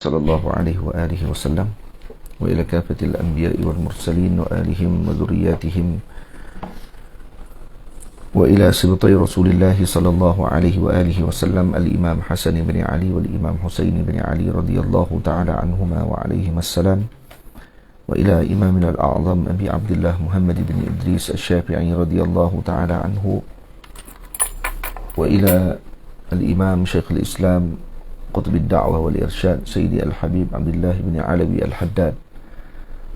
صلى الله عليه وآله وسلم وإلى كافة الأنبياء والمرسلين وآلهم وذرياتهم وإلى سبطي رسول الله صلى الله عليه وآله وسلم الإمام حسن بن علي والإمام حسين بن علي رضي الله تعالى عنهما وعليهما السلام وإلى إمامنا الأعظم أبي عبد الله محمد بن إدريس الشافعي رضي الله تعالى عنه وإلى الإمام شيخ الإسلام قطب الدعوة والإرشاد سيدي الحبيب عبد الله بن علوي الحداد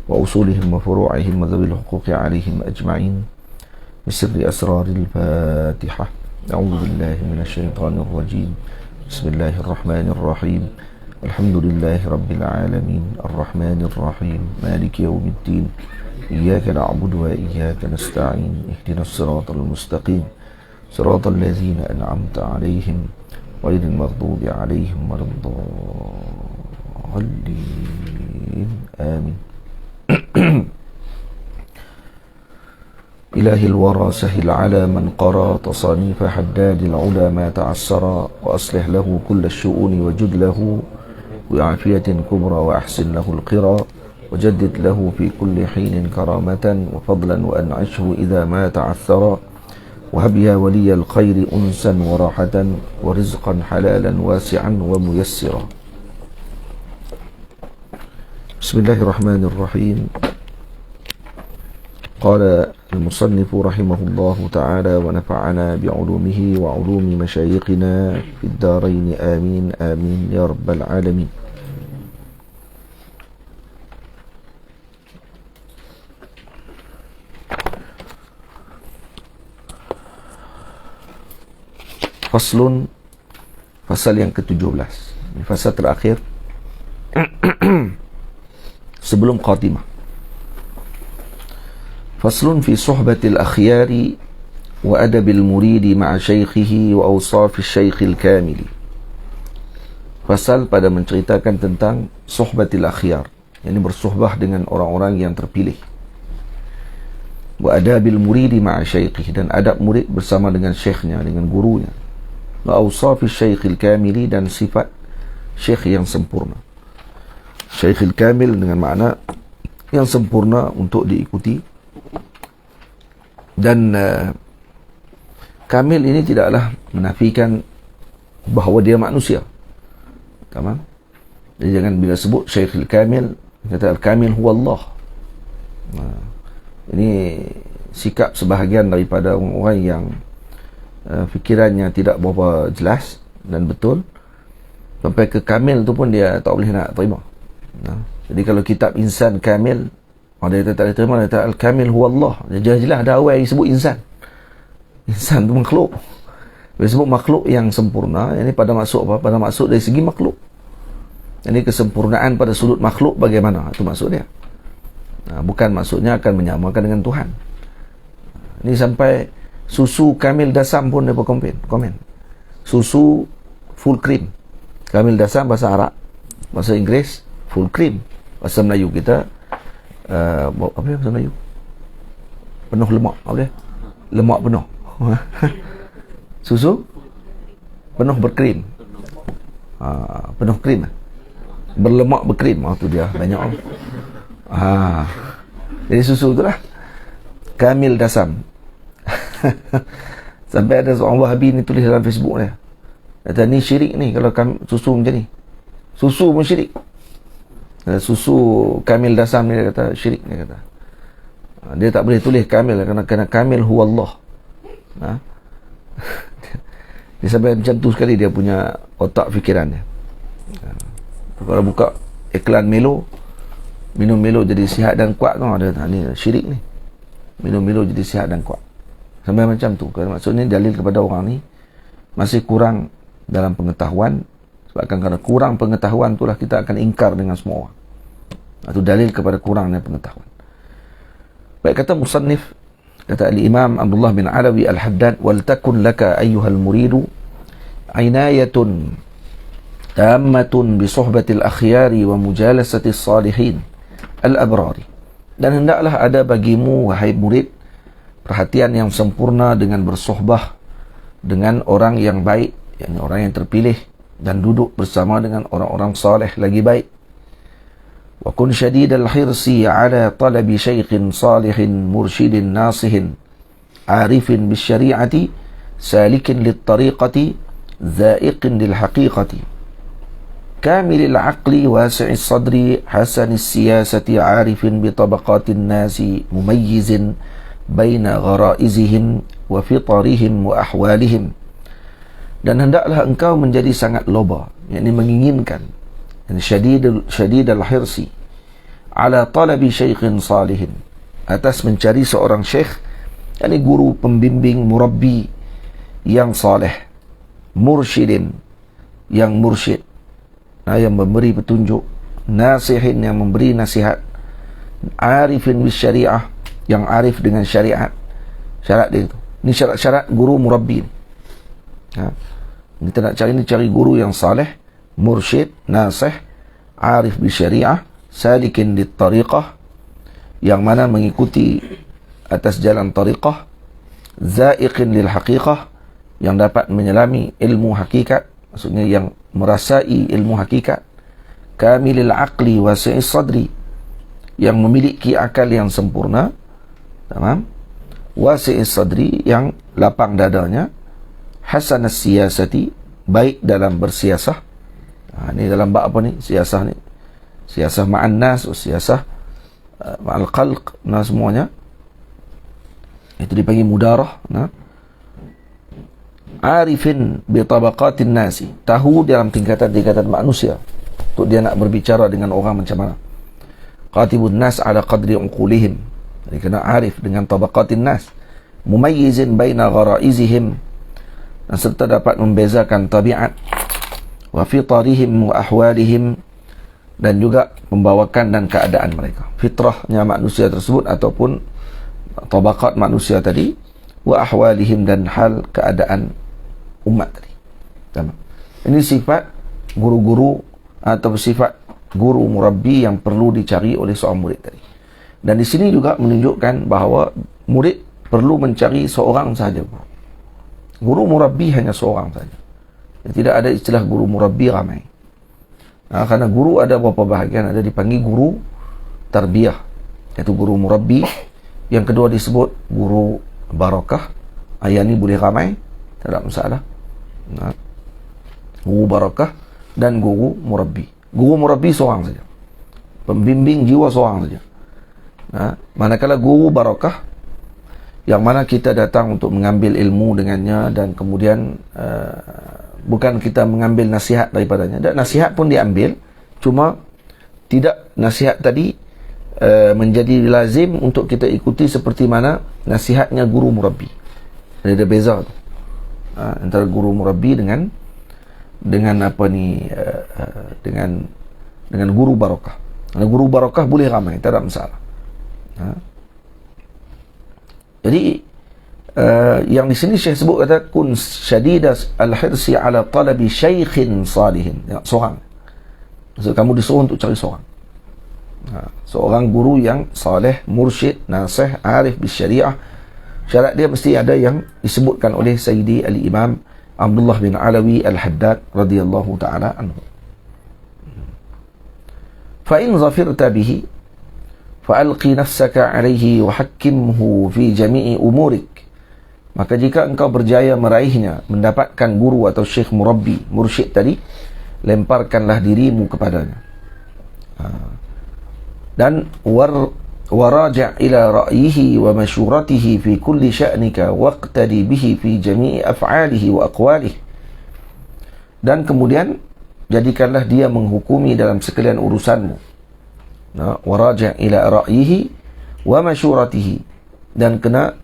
وأصولهم وفروعهم وذوي الحقوق عليهم أجمعين بسر أسرار الفاتحة. أعوذ بالله من الشيطان الرجيم. بسم الله الرحمن الرحيم. الحمد لله رب العالمين الرحمن الرحيم مالك يوم الدين إياك نعبد وإياك نستعين اهدنا الصراط المستقيم صراط الذين أنعمت عليهم غير المغضوب عليهم ولا الضالين آمين. إله الورى سهل على من قرى تصانيف حداد العلا ما تعسرا وأصلح له كل الشؤون وجد له بعافية كبرى وأحسن له القرى وجدد له في كل حين كرامة وفضلا وأنعشه إذا ما تعثرا وهب يا ولي الخير أنسا وراحة ورزقا حلالا واسعا وميسرا. بسم الله الرحمن الرحيم. قال المصنف رحمه الله تعالى ونفعنا بعلومه وعلوم مشايخنا في الدارين آمين آمين يا رب العالمين. Faslun, fasal yang ke-17. Fasal terakhir sebelum khatimah. Faslun fi suhbatil akhyari wa adabil muridi ma'a syaikhihi wa awsafis syaikhil kamili. Fasal pada menceritakan tentang suhbatil akhyar, yakni bersuhbah dengan orang-orang yang terpilih. Wa adabil muridi ma'a syaikhihi, dan adab murid bersama dengan syekhnya, dengan gurunya. Wa awsafis syaikhil kamili, dan sifat syekh yang sempurna. Syaikhil kamil dengan makna yang sempurna untuk diikuti. Dan kamil ini tidaklah menafikan bahawa dia manusia. Tamam? Jadi jangan bila sebut Syaikhul Kamil kata al-kamil huwa Allah. Ini sikap sebahagian daripada orang-orang yang fikirannya tidak berapa jelas dan betul. Sampai ke kamil tu pun dia tak boleh nak terima. Jadi kalau kitab Insan Kamil, dia tak boleh terima, dia kata al-kamil huwa Allah. Jelas-jelas ada awal yang sebut insan. Insan tu makhluk. Bila sebut makhluk yang sempurna, ini pada maksud apa? Pada maksud dari segi makhluk. Ini kesempurnaan pada sudut makhluk bagaimana? Itu maksud dia. Bukan maksudnya akan menyamakan dengan Tuhan. Ini sampai susu Kamil Dasam pun dia komen. Susu full cream. Kamil Dasam bahasa Arab. Bahasa Inggeris full cream. Bahasa Melayu kita apa ya bahasa Melayu? Penuh lemak, apa dia? Lemak penuh. Susu penuh berkrim. Penuh krim. Berlemak berkrim. Tu dia banyak. Jadi susu itulah Kamil Dasam. Sampai ada seorang Wahabi ni tulis dalam Facebook dia. Kata ni syirik ni kalau susu macam ni. Susu pun syirik. Susu Kamil Dasam ni dia kata syirik, dia kata. Dia tak boleh tulis Kamil kerana Kamil huwa Allah. Dia sampai macam tu sekali dia punya otak fikiran dia. Kalau buka iklan Milo, minum Milo jadi sihat dan kuat tu, ada ni syirik ni. Minum Milo jadi sihat dan kuat. Sampai macam tu. Maksudnya dalil kepada orang ni masih kurang dalam pengetahuan. Sebabkan kerana kurang pengetahuan itulah kita akan ingkar dengan semua orang. Itu dalil kepada kurangnya pengetahuan. Baik, kata musannif, kata al-Imam Abdullah bin Alawi al-Haddad, wal takun laka ayyuhal muridu aynayatun tammatun bi suhbatil akhyari wa mujalasatis salihin al-abrari. Dan hendaklah ada bagimu wahai murid perhatian yang sempurna dengan bersuhbah dengan orang yang baik, yakni orang yang terpilih, dan duduk bersama dengan orang-orang saleh lagi baik. Wa kun syadidal hirsi ala talabi syaikhin salihin mursyidin nasihin arifin bisyari'ati salikin lit tariqati dha'iqin lil haqiqati kamilil aqli wasi'is sadri hasanis siyasati arifin bi tabaqatin nasi mumayyizin baina gharaizihim wa fitarihim wa ahwalihim. Dan hendaklah engkau menjadi sangat loba, yakni menginginkan, syadidal hirsi ala talabi syaikhin salihin, atas mencari seorang syekh, yakni guru pembimbing murabbi yang saleh, mursyidin yang mursyid, yang memberi petunjuk, nasihin yang memberi nasihat, arifin bis syariah yang arif dengan syariat. Syarat dia itu. Ini syarat-syarat guru murabbi. Kita nak cari guru yang saleh, mursyid, nasih, arif bis syariah, salikin dit tariqah, yang mana mengikuti atas jalan tariqah, zaiqin lil haqiqah, yang dapat menyelami ilmu hakikat, maksudnya yang merasai ilmu hakikat, kamilil aqli wasi'is sadri, yang memiliki akal yang sempurna, tamam, wasi'is sadri, yang lapang dadanya, hasanas siyasati, baik dalam bersiasah. Ini dalam bab apa ni? Siasah ni, siasah ma'an nas, siasah ma'al khalq, semuanya itu dipanggil mudarah. Arifin bi tabaqatin nasi, tahu dalam tingkatan-tingkatan manusia, untuk dia nak berbicara dengan orang macam mana. Qatibun nas ala qadri uqulihim, jadi kena arif dengan tabaqatin nas, mumayyizin baina gharaizihim, dan serta dapat membezakan tabiat, wa fitarihim wa ahwalihim, dan juga pembawakan dan keadaan mereka, fitrahnya manusia tersebut ataupun tabaqat manusia tadi, wa ahwalihim, dan hal keadaan umat tadi. Ini sifat guru-guru atau sifat guru murabbi yang perlu dicari oleh seorang murid tadi. Dan di sini juga menunjukkan bahawa murid perlu mencari seorang sahaja guru. Guru murabbi hanya seorang saja. Tidak ada istilah guru murabbi ramai. Karena guru ada beberapa bahagian. Ada dipanggil guru tarbiyah, iaitu guru murabbi. Yang kedua disebut guru barakah. Ayat ini boleh ramai, tak ada masalah. Guru barakah dan guru murabbi. Guru murabbi seorang saja, pembimbing jiwa seorang saja. Manakala guru barakah, yang mana kita datang untuk mengambil ilmu dengannya, dan kemudian bukan kita mengambil nasihat daripadanya. Dan nasihat pun diambil, cuma tidak nasihat tadi menjadi lazim untuk kita ikuti seperti mana nasihatnya guru murabbi. Ada beza tu antara guru murabbi dengan apa ni, dengan guru barakah. Guru barakah boleh ramai, tak ada masalah. Jadi yang di sini Syekh sebut kata kun syadidas al-hirsi ala talabi syaikhin salihin, seorang. Maksud kamu disuruh untuk cari seorang. Seorang guru yang saleh, mursyid, nasih, arif bis syariah. Syarat dia mesti ada yang disebutkan oleh Sayyidi al-Imam Abdullah bin Alawi al-Haddad radhiyallahu ta'ala anhu. Fa in zafirta bihi fa'alqi nafsaka alaihi wa hakkimhu fi jami'i umurik. Maka jika engkau berjaya meraihnya, mendapatkan guru atau syekh murabbi, mursyid tadi, lemparkanlah dirimu kepadanya. Dan waraja' ila ra'yihi wa masyuratihi fi kulli sya'nika waqtadi bihi fi jami'i af'alihi wa aqwalihi. Dan kemudian jadikanlah dia menghukumi dalam sekalian urusanmu. Waraja' ila ra'yihi wa masyuratihi, dan kena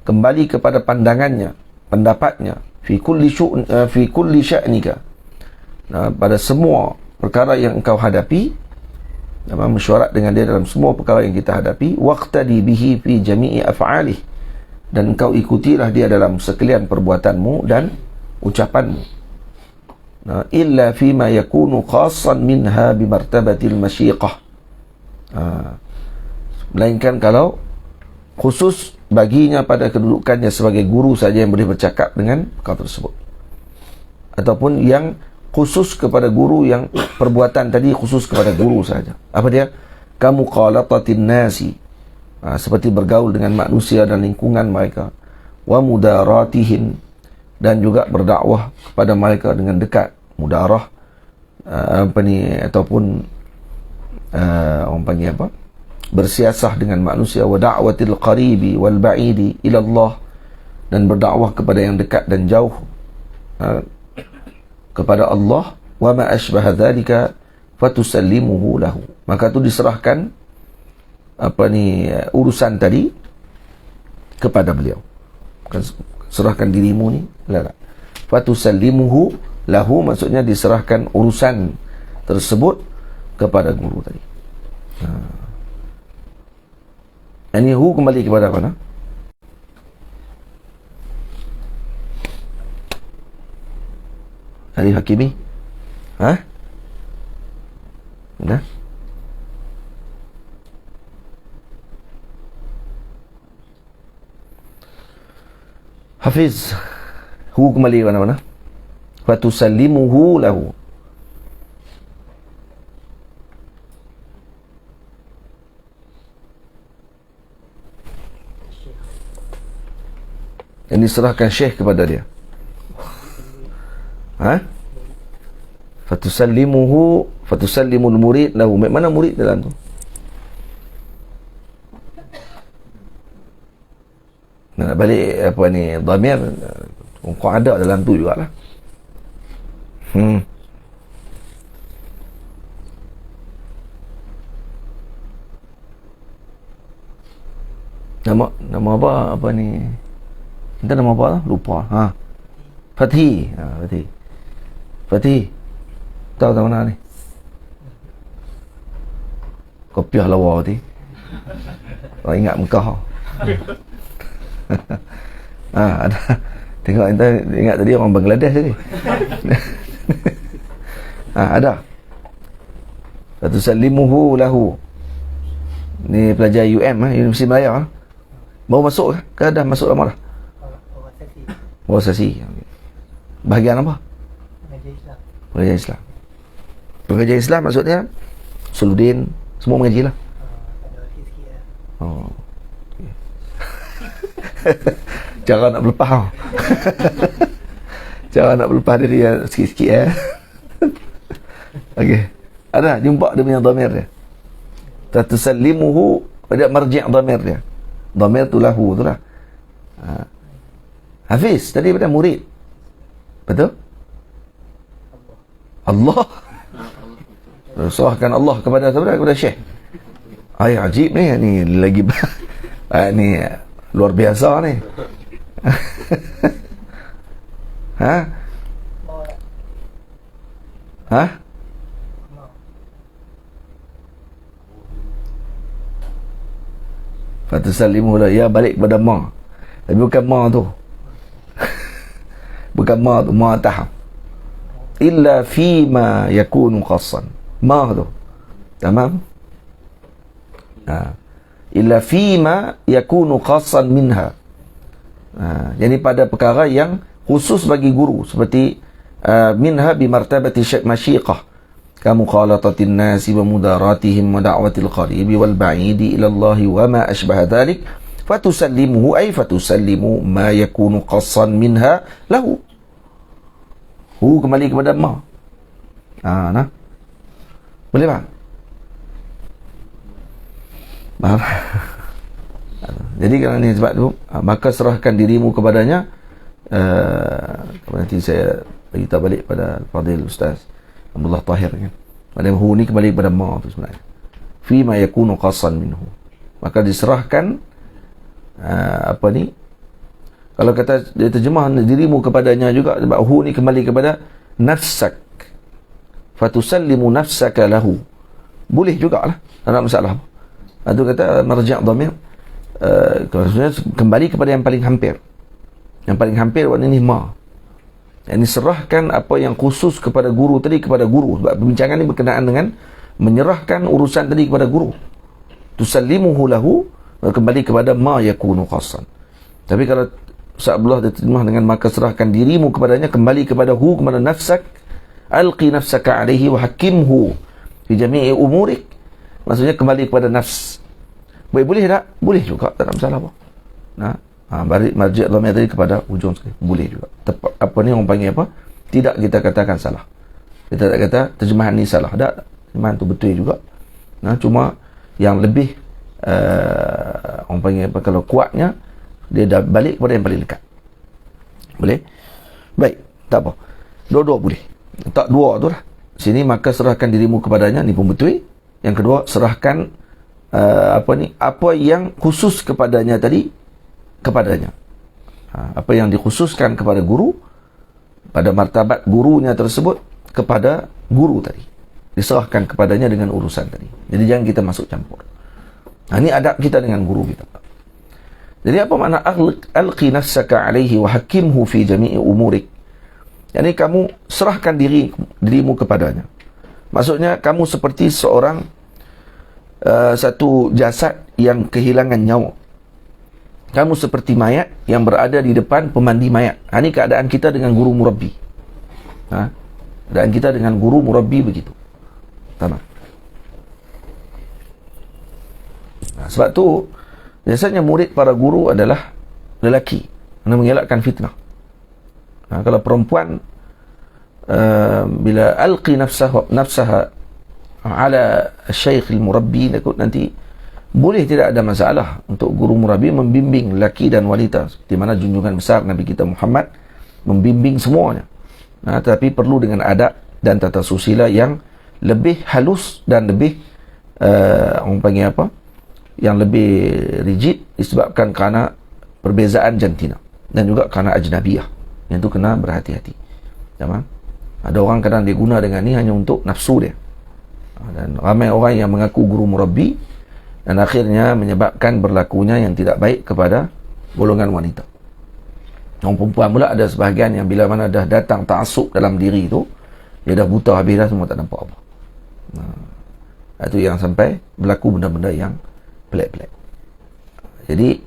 kembali kepada pandangannya, pendapatnya, fi kulli sya'nika, pada semua perkara yang engkau hadapi, mesyuarat dengan dia dalam semua perkara yang kita hadapi, waqtadi bihi fi jami'i af'alih, dan engkau ikutilah dia dalam sekalian perbuatanmu dan ucapanmu, illa fima yakunu khassan minha bimartabatil masyiqah, melainkan kalau khusus baginya pada kedudukannya sebagai guru saja yang boleh bercakap dengan perkara tersebut, ataupun yang khusus kepada guru, yang perbuatan tadi khusus kepada guru saja. Apa dia? Kamu qalatatin nasi, seperti bergaul dengan manusia dan lingkungan mereka, wa mudaratihim, dan juga berdakwah kepada mereka dengan dekat. Mudarah ataupun orang panggil apa, bersiasah dengan manusia. Wa da'watil qaribi wal ba'idi ila Allah, dan berdakwah kepada yang dekat dan jauh kepada Allah. Wa ma ashbaha dzalika fatusallimuhu lahu, maka itu diserahkan urusan tadi kepada beliau. Bukan serahkan dirimu ni, la. Fatusallimuhu lahu maksudnya diserahkan urusan tersebut kepada guru tadi. Ini hu kembali kepada apa? Ali Hakimi? Benar? Hafiz, hu kembali ke mana-mana? Fatusallimuhu lahu. Yang diserahkan syekh kepada dia. Fatusallimul murid lahu. Mana murid dalam tu? Nak balik apa ni, dhamir kau ada dalam tu jugalah. Nama apa ni? Entah nama apa lah, lupa. Fatih. Fatih. Tahu mana ni? Kopiah lawa Fatih. Orang ingat Mekah. Ada. Tengok ingat tadi orang Bangladesh tadi. Ada. Fatusallimuhu lahu. Ni pelajar Universiti Melayu. Baru masuk ke? Dah masuk lama dah? Organisasi. Bahagian apa? Pengajian Islam. Pengajian Islam maksudnya Suluddin, semua mengaji lah. Oh. Cara nak berlepas. Cara nak berlepas diri sikit-sikit Okey. Ada jumpa dia punya dhamir dia. Tatusallimuhu, ada marji' dhamir dia. Dhamir tu lahu tu lah. Hafiz tadi pada murid. Betul? Allah. Serahkan Allah kepada syekh. Ajib ni lagi ni luar biasa ni. Fatusallimuhu lahu, ya balik kepada ma. Tapi bukan ma tu. Bukan ma tu, ma taham. Illa fima yakunu khassan. Ma tu. Tamam? Illa fima yakunu khassan minha. Jadi pada perkara yang khusus bagi guru, seperti minha bimartabati masyiqah, kamu qalatatin nasi wa mudaratihim wa da'watil qaribi wal ba'idi ila Allah wa ma ashbaha dhalik fatusallimuhu ay fatusallimu ma yakunu khassan minha lahu. Hu kembali kepada ma. Boleh tak? Faham? Jadi kalau ni sebab tu, maka serahkan dirimu kepadanya. Nanti saya beritahu balik pada Fadil Ustaz Abdullah Tahir kan. Pada hu ni kembali kepada ma tu sebenarnya. Fi ma yakunu qassan minhu. Maka diserahkan kalau kata dia terjemah dirimu kepadanya juga, sebab hu ni kembali kepada nafsak. Fatusallimu nafsaka lahu. Boleh jugalah, tak ada masalah. Itu kata marji' dhamir. Kembali kepada yang paling hampir. Yang paling hampir waktu ini ma. Yang diserahkan apa yang khusus kepada guru tadi kepada guru. Sebab perbincangan ini berkenaan dengan menyerahkan urusan tadi kepada guru. Tusallimuhu lahu, kembali kepada ma yakunu khassan. Tapi kalau Ustaz Abdullah diterjemah dengan maka serahkan dirimu kepadanya, kembali kepada hu, kepada nafsak, alqi nafsaka alaihi wa hakimhu fi jami'i umurik. Maksudnya kembali kepada nafs. Boleh tak? Boleh juga, tak ada masalah apa. Balik marji' dhamir tadi kepada hujung sekali. Boleh juga. Apa ni orang panggil apa? Tidak kita katakan salah. Kita tak kata terjemahan ni salah. Tak. Terjemahan tu betul juga. Cuma yang lebih orang panggil apa, kalau kuatnya dia dah balik kepada yang paling dekat. Boleh? Baik, tak apa. Dua-dua boleh. Tak dua tu lah. Sini maka serahkan dirimu kepadanya, ni pun betul. Yang kedua, serahkan apa yang khusus kepadanya tadi, kepadanya. Apa yang dikhususkan kepada guru, pada martabat gurunya tersebut, kepada guru tadi. Diserahkan kepadanya dengan urusan tadi. Jadi jangan kita masuk campur. Ini adab kita dengan guru kita. Jadi apa makna alqi nafsaka alaihi wa hakimhu fi jami'i umurik? Yani kamu serahkan dirimu kepadanya. Maksudnya kamu seperti seorang satu jasad yang kehilangan nyawa. Kamu seperti mayat yang berada di depan pemandi mayat. Ini keadaan kita dengan guru murabbi. Keadaan kita dengan guru murabbi begitu. Tamam. Sebab tu biasanya murid para guru adalah lelaki, kerana mengelakkan fitnah. Kalau perempuan bila alqi nafsaha ala syekh al-murabbi, nanti boleh, tidak ada masalah untuk guru murabbi membimbing lelaki dan wanita, di mana junjungan besar Nabi kita Muhammad membimbing semuanya. Tetapi perlu dengan adab dan tata susila yang lebih halus dan lebih orang panggil apa, yang lebih rigid, disebabkan kerana perbezaan jantina dan juga kerana ajnabiyah. Yang tu kena berhati-hati. Jamah? Ada orang kadang dia guna dengan ni hanya untuk nafsu dia. Dan ramai orang yang mengaku guru murabbi dan akhirnya menyebabkan berlakunya yang tidak baik kepada golongan wanita. Orang perempuan pula ada sebahagian yang bila mana dah datang ta'assub dalam diri tu, dia dah buta habis dah, semua tak nampak apa. Itu yang sampai berlaku benda-benda yang pelik-pelik. Jadi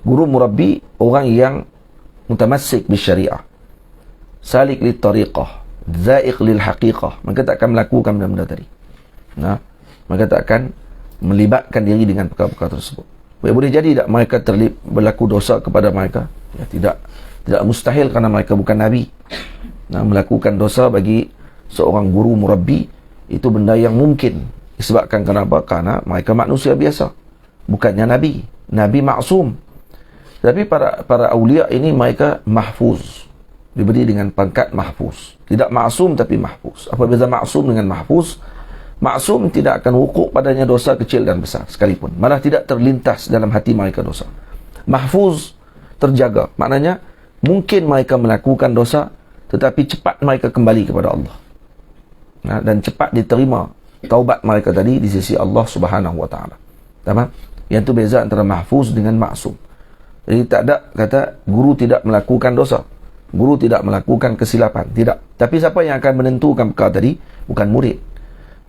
guru murabbi orang yang mutamassik bisyariah, salik li tariqah, zaiq lil haqiqah, maka tak akan melakukan benda-benda tadi. Maka tak akan melibatkan diri dengan perkara-perkara tersebut. Boleh jadi tak mereka berlaku dosa kepada mereka? Ya, tidak mustahil, kerana mereka bukan nabi. Melakukan dosa bagi seorang guru murabbi itu benda yang mungkin. Disebabkan kenapa? Kerana mereka manusia biasa, bukannya nabi. Nabi maksum. Tapi para awliya ini mereka mahfuz, diberi dengan pangkat mahfuz. Tidak maksum tapi mahfuz. Apa beza maksum dengan mahfuz? Maksum tidak akan wukuk padanya dosa kecil dan besar sekalipun, malah tidak terlintas dalam hati mereka dosa. Mahfuz terjaga, maknanya mungkin mereka melakukan dosa, tetapi cepat mereka kembali kepada Allah, dan cepat diterima taubat mereka tadi di sisi Allah Subhanahu wa taala. Tamam? Yang tu beza antara mahfuz dengan maksum. Jadi tak ada kata guru tidak melakukan dosa, guru tidak melakukan kesilapan, tidak. Tapi siapa yang akan menentukan perkara tadi? Bukan murid.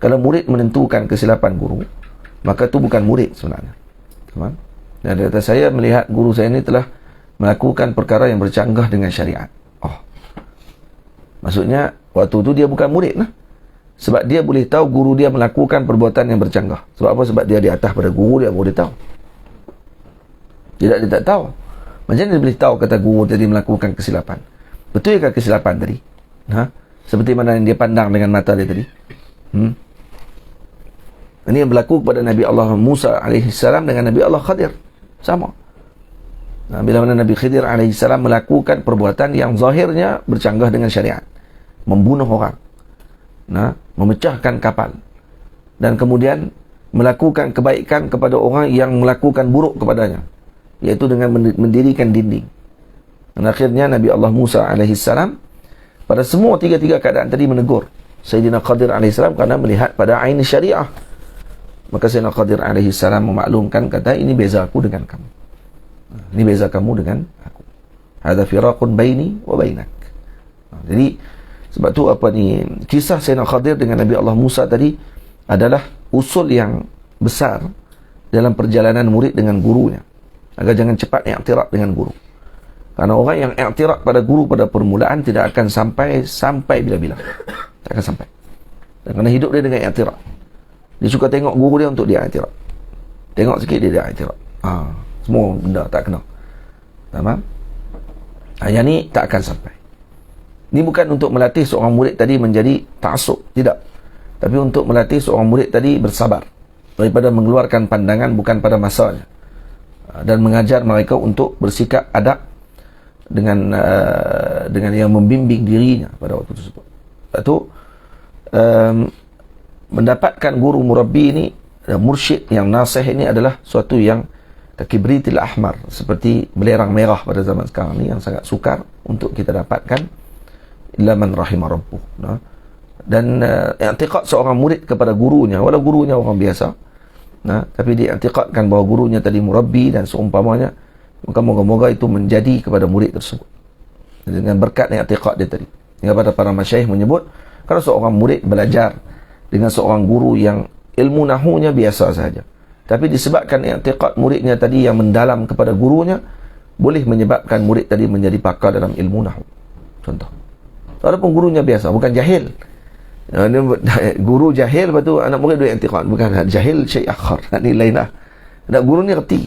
Kalau murid menentukan kesilapan guru, maka itu bukan murid sebenarnya. Tamam? Dan kata saya melihat guru saya ini telah melakukan perkara yang bercanggah dengan syariat. Maksudnya waktu itu dia bukan murid lah. Sebab dia boleh tahu guru dia melakukan perbuatan yang bercanggah. Sebab apa? Sebab dia di atas pada guru, dia boleh tahu. Dia tak tahu. Macam mana dia boleh tahu kata guru tadi melakukan kesilapan? Betul ke kesilapan tadi? Seperti mana yang dia pandang dengan mata dia tadi? Ini yang berlaku kepada Nabi Allah Musa AS dengan Nabi Allah Khadir. Sama. Bila mana Nabi Khidir AS melakukan perbuatan yang zahirnya bercanggah dengan syariat, membunuh orang, memecahkan kapal, dan kemudian melakukan kebaikan kepada orang yang melakukan buruk kepadanya, iaitu dengan mendirikan dinding. Dan akhirnya Nabi Allah Musa AS pada semua tiga-tiga keadaan tadi menegur Sayyidina Khadir AS kerana melihat pada ain syariah. Maka Sayyidina Khadir AS memaklumkan, kata, ini beza aku dengan kamu, ini beza kamu dengan aku. Hadza firaqun baini wa bainak. Jadi sebab tu kisah Sayyidina Khadir dengan Nabi Allah Musa tadi adalah usul yang besar dalam perjalanan murid dengan gurunya, agar jangan cepat i'tiraf dengan guru. Karena orang yang i'tiraf pada guru pada permulaan tidak akan sampai bila-bila. takkan sampai. Dan kerana hidup dia dengan i'tirad. Dia suka tengok guru dia untuk dia i'tirad. Tengok sikit dia i'tirad. Semua benda tak kena. Faham? Yang ni tak akan sampai. Ini bukan untuk melatih seorang murid tadi menjadi ta'assub, tidak. Tapi untuk melatih seorang murid tadi bersabar daripada mengeluarkan pandangan bukan pada masanya, dan mengajar mereka untuk bersikap adab dengan yang membimbing dirinya pada waktu tersebut. Itu mendapatkan guru murabbi ini, mursyid yang nasih ini adalah suatu yang kibritil ahmar, seperti belerang merah pada zaman sekarang ni yang sangat sukar untuk kita dapatkan, illa man rahimah rabbuh. Dan i'tiqad seorang murid kepada gurunya, walau gurunya orang biasa, tapi dia i'tiqadkan bahawa gurunya tadi murabbi dan seumpamanya, maka moga-moga itu menjadi kepada murid tersebut dengan berkat i'tiqad dia tadi. Hingga pada para masyayikh menyebut, kalau seorang murid belajar dengan seorang guru yang ilmu nahunya biasa saja, tapi disebabkan i'tiqad muridnya tadi yang mendalam kepada gurunya, boleh menyebabkan murid tadi menjadi pakar dalam ilmu nahu. Contoh, walaupun gurunya biasa, bukan jahil. Guru jahil, lepas tu anak murid dia i'tiqad, bukan jahil syai' akhar. Ini lain lah. Guru ni reti,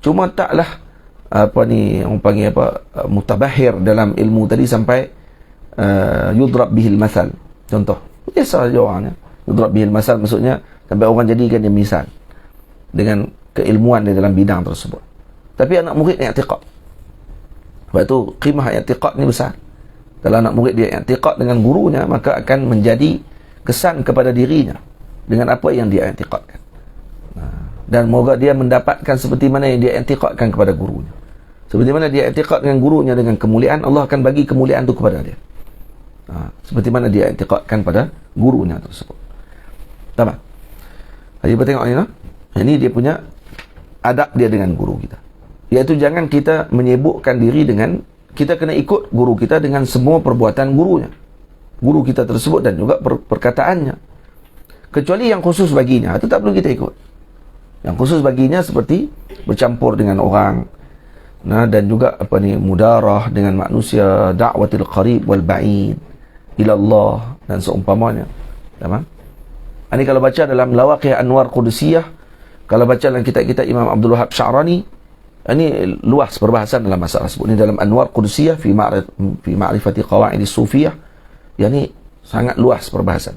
cuma taklah orang panggil mutabahir dalam ilmu tadi sampai yudrab bihil masal. Contoh, biasa saja orangnya yudrab bihil masal, maksudnya sampai orang jadikan dia misal dengan keilmuan di dalam bidang tersebut. Tapi anak murid i'tiqad. Sebab itu qimah i'tiqad ni besar. Kalau anak murid dia i'tiqad dengan gurunya, maka akan menjadi kesan kepada dirinya dengan apa yang dia i'tiqadkan. Dan moga dia mendapatkan seperti mana yang dia i'tiqadkan kepada gurunya. Seperti mana dia i'tiqad dengan gurunya dengan kemuliaan, Allah akan bagi kemuliaan itu kepada dia. Seperti mana dia i'tiqadkan pada gurunya tersebut. Tamam. Jadi kita tengok ni, ini dia punya adab dia dengan guru kita. Iaitu jangan kita menyibukkan diri dengan, kita kena ikut guru kita dengan semua perbuatan gurunya, guru kita tersebut, dan juga perkataannya. Kecuali yang khusus baginya, itu tak perlu kita ikut. Yang khusus baginya seperti bercampur dengan orang, dan juga mudarah dengan manusia, da'watil qarib wal ba'id ila Allah dan seumpamanya. Tamam? Ini kalau baca dalam Lawaqih Anwar Qudusiyah, kalau baca dalam kitab-kitab Imam Abdul Wahab Sya'rani, ini luas perbahasan dalam masalah tersebut. Ini dalam Anwar Qudusiyah fi ma'rifati qawaidis sufiyah. Yang ini sangat luas perbahasan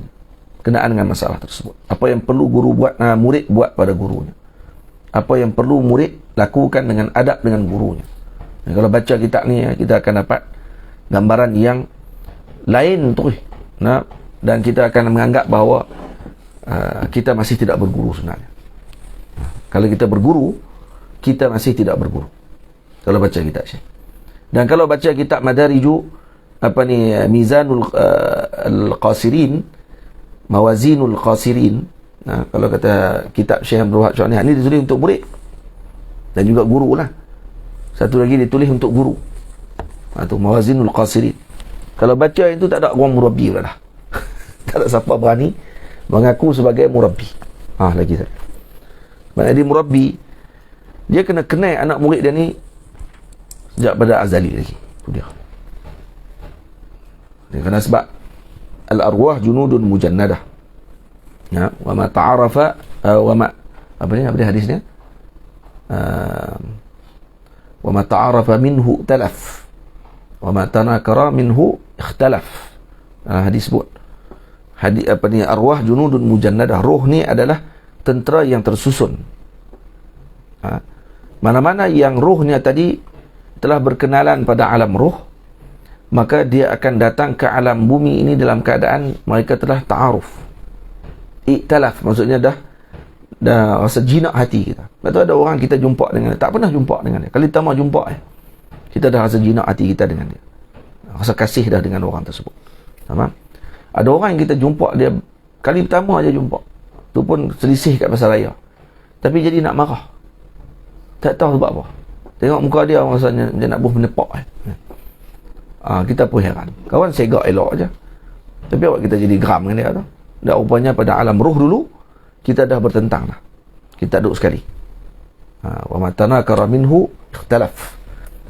kenaan dengan masalah tersebut. Apa yang perlu guru buat, murid buat pada gurunya. Apa yang perlu murid lakukan dengan adab dengan gurunya. Dan kalau baca kitab ni, kita akan dapat gambaran yang lain tu. Dan kita akan menganggap bahawa kita masih tidak berguru sebenarnya. Kalau kita berguru, kita masih tidak berguru kalau baca kitab Syekh. Dan kalau baca kitab Madariju Mizanul Al-Qasirin, Mawazinul Qasirin, kalau kata kitab Syekh Abdul Wahab Sya'rani, ini ditulis untuk murid dan juga guru lah. Satu lagi ditulis untuk guru, itu Mawazinul Qasirin. Kalau baca itu tak ada orang murabbi pula dah. Tak ada siapa berani mengaku sebagai murabbi. Lagi tak. Maksudnya dia murabbi, dia kena kenal anak murid dia ni sejak pada azali lagi. Itu dia. Kerana sebab al-arwah junudun mujannadah. Wa ma ta'arafa wa ma apa dia hadisnya? Wa ma ta'arafa minhu talaf. Wa ma tanakara minhu ikhtalaf. Hadis sebut. Hadis arwah junudun mujannadah. Roh ni adalah tentera yang tersusun. Mana-mana yang rohnya tadi telah berkenalan pada alam roh, maka dia akan datang ke alam bumi ini dalam keadaan mereka telah ta'aruf. Iktalaf, maksudnya dah rasa jinak hati kita. Lepas ada orang kita jumpa dengan dia, tak pernah jumpa dengan dia. Kali pertama jumpa kita dah rasa jinak hati kita dengan dia, rasa kasih dah dengan orang tersebut. Tamam? Ada orang yang kita jumpa dia kali pertama aja jumpa, tu pun selisih kat pasar raya, tapi jadi nak marah, tak tahu sebab apa. Tengok muka dia rasanya dia nak buh menepak. Kita pun heran. Kawan segak elok aja, tapi awak kita jadi geram dengan dia tu. Dan rupanya pada alam roh dulu kita dah bertentang lah. Kita duduk sekali. Wa matanakara minhu ikhtalaf.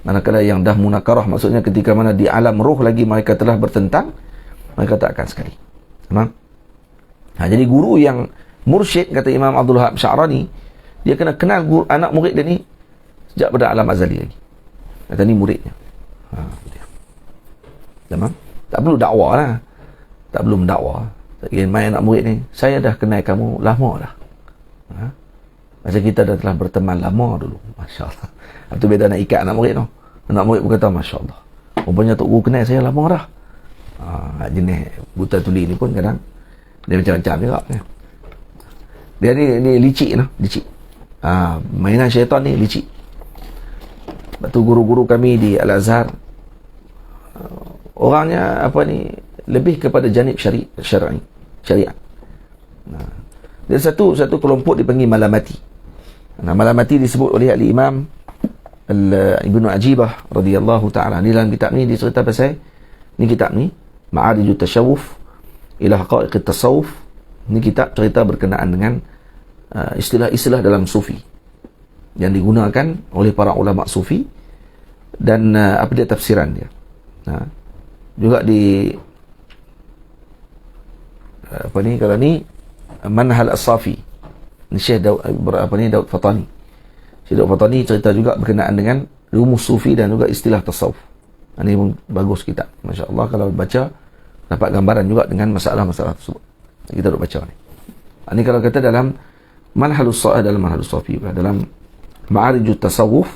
Manakala yang dah munakarah, maksudnya ketika mana di alam roh lagi mereka telah bertentang, mereka tak akan sekali. Faham? Jadi guru yang mursyid, kata Imam Abdul Wahab Sya'rani, dia kena kenal guru, anak murid dia ni sejak pada alam azali lagi. Kata ni muridnya. Faham? Tak perlu dakwah lah. Tak perlu mendakwa. Tak kira main anak murid ni, saya dah kenal kamu lama dah. Macam kita dah telah berteman lama dulu. Masya Allah. Itu beda nak ikat anak murid tu. Anak murid pun kata, Masya Allah, rupanya Tok Guru kenal saya lama dah. Jenis buta tuli ni pun kadang dia macam-macam juga. Dia ni licik lah. Licik. Mainan syaitan ni licik. Sebab tu guru-guru kami di Al-Azhar, orangnya lebih kepada janib syariat. Dan satu kelompok dipanggil malamati. Malamati disebut oleh Al-Imam Ibnu Ajibah radhiyallahu ta'ala. Di dalam kitab ni dia cerita pasal ni, kitab ni Ma'arijut Tashawuf ila Haqa'iqit Tasawuf. Ni kitab cerita berkenaan dengan istilah-istilah dalam sufi yang digunakan oleh para ulama sufi dan apa dia tafsiran dia. Juga di kalau ni Manhal As-Safi ni Syekh Daud Fatani. Syekh Daud Fatani cerita juga berkenaan dengan rumus sufi dan juga istilah tasawuf. Ini pun bagus kitab, Masya Allah. Kalau baca dapat gambaran juga dengan masalah-masalah tersebut. Kita duk baca ni. Ini kalau kata dalam Manhalus Safi, dalam Ma'arijut Tasawuf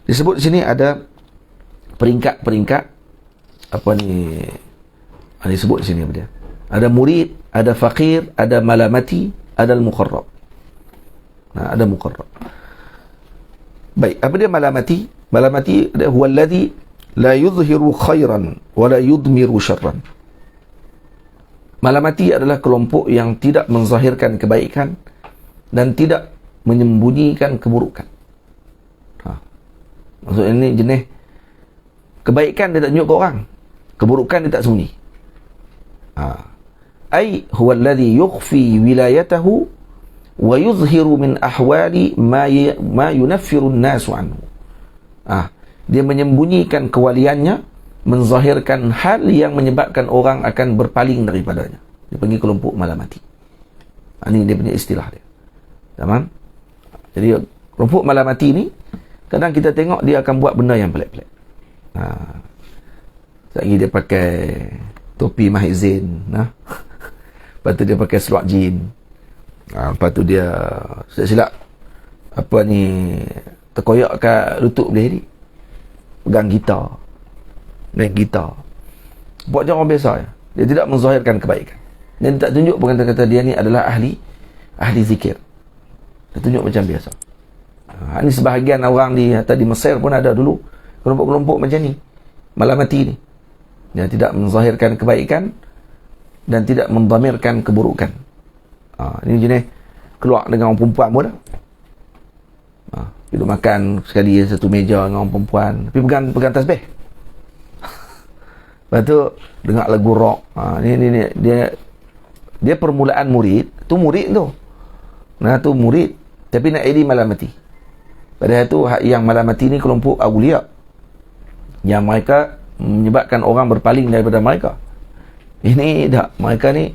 disebut di sini ada peringkat-peringkat disebut di sini apa dia? Ada murid, ada faqir, ada malamati, ada al-muqarrab. Ada muqarrab. Baik, apa dia malamati? Malamati huwa alladhi la yudhiru khairan wa la yudmiru syarran. Malamati adalah kelompok yang tidak menzahirkan kebaikan dan tidak menyembunyikan keburukan. Maksudnya ini jenis kebaikan dia tak tunjuk ke orang, keburukan dia tak sembunyi. Ai huwa alladhi yukhfi wilayatahu wa yuzhiru min ahwali ma yunaffiru an-nasu anhu. Dia menyembunyikan kewaliannya, menzahirkan hal yang menyebabkan orang akan berpaling daripadanya. Dia panggil kelompok malamati. Ini dia punya istilah dia. Tamam? Jadi kelompok malamati ni kadang kita tengok dia akan buat benda yang pelik-pelik. Lagi dia pakai topi Mahizin, lepas tu dia pakai seluar jin, lepas tu dia silap terkoyak kat lutut belah ni, pegang gitar, main gitar, buat macam orang biasa. Dia tidak menzahirkan kebaikan, dia tak tunjuk pun kata-kata dia ni adalah ahli zikir. Dia tunjuk macam biasa. Ini sebahagian orang di Mesir pun ada dulu kelompok-kelompok macam ni, malamati ni. Dia tidak menzahirkan kebaikan dan tidak mendamirkan keburukan. Ini jenis keluar dengan orang perempuan pun dah. Duduk makan sekali satu meja dengan orang perempuan, tapi pegang tasbih. Lepas tu dengar lagu rock. Ni dia permulaan murid tu tu murid tapi nak jadi malamati. Padahal tu yang malamati ni kelompok awliya yang mereka menyebabkan orang berpaling daripada mereka. Ini tak, mereka ni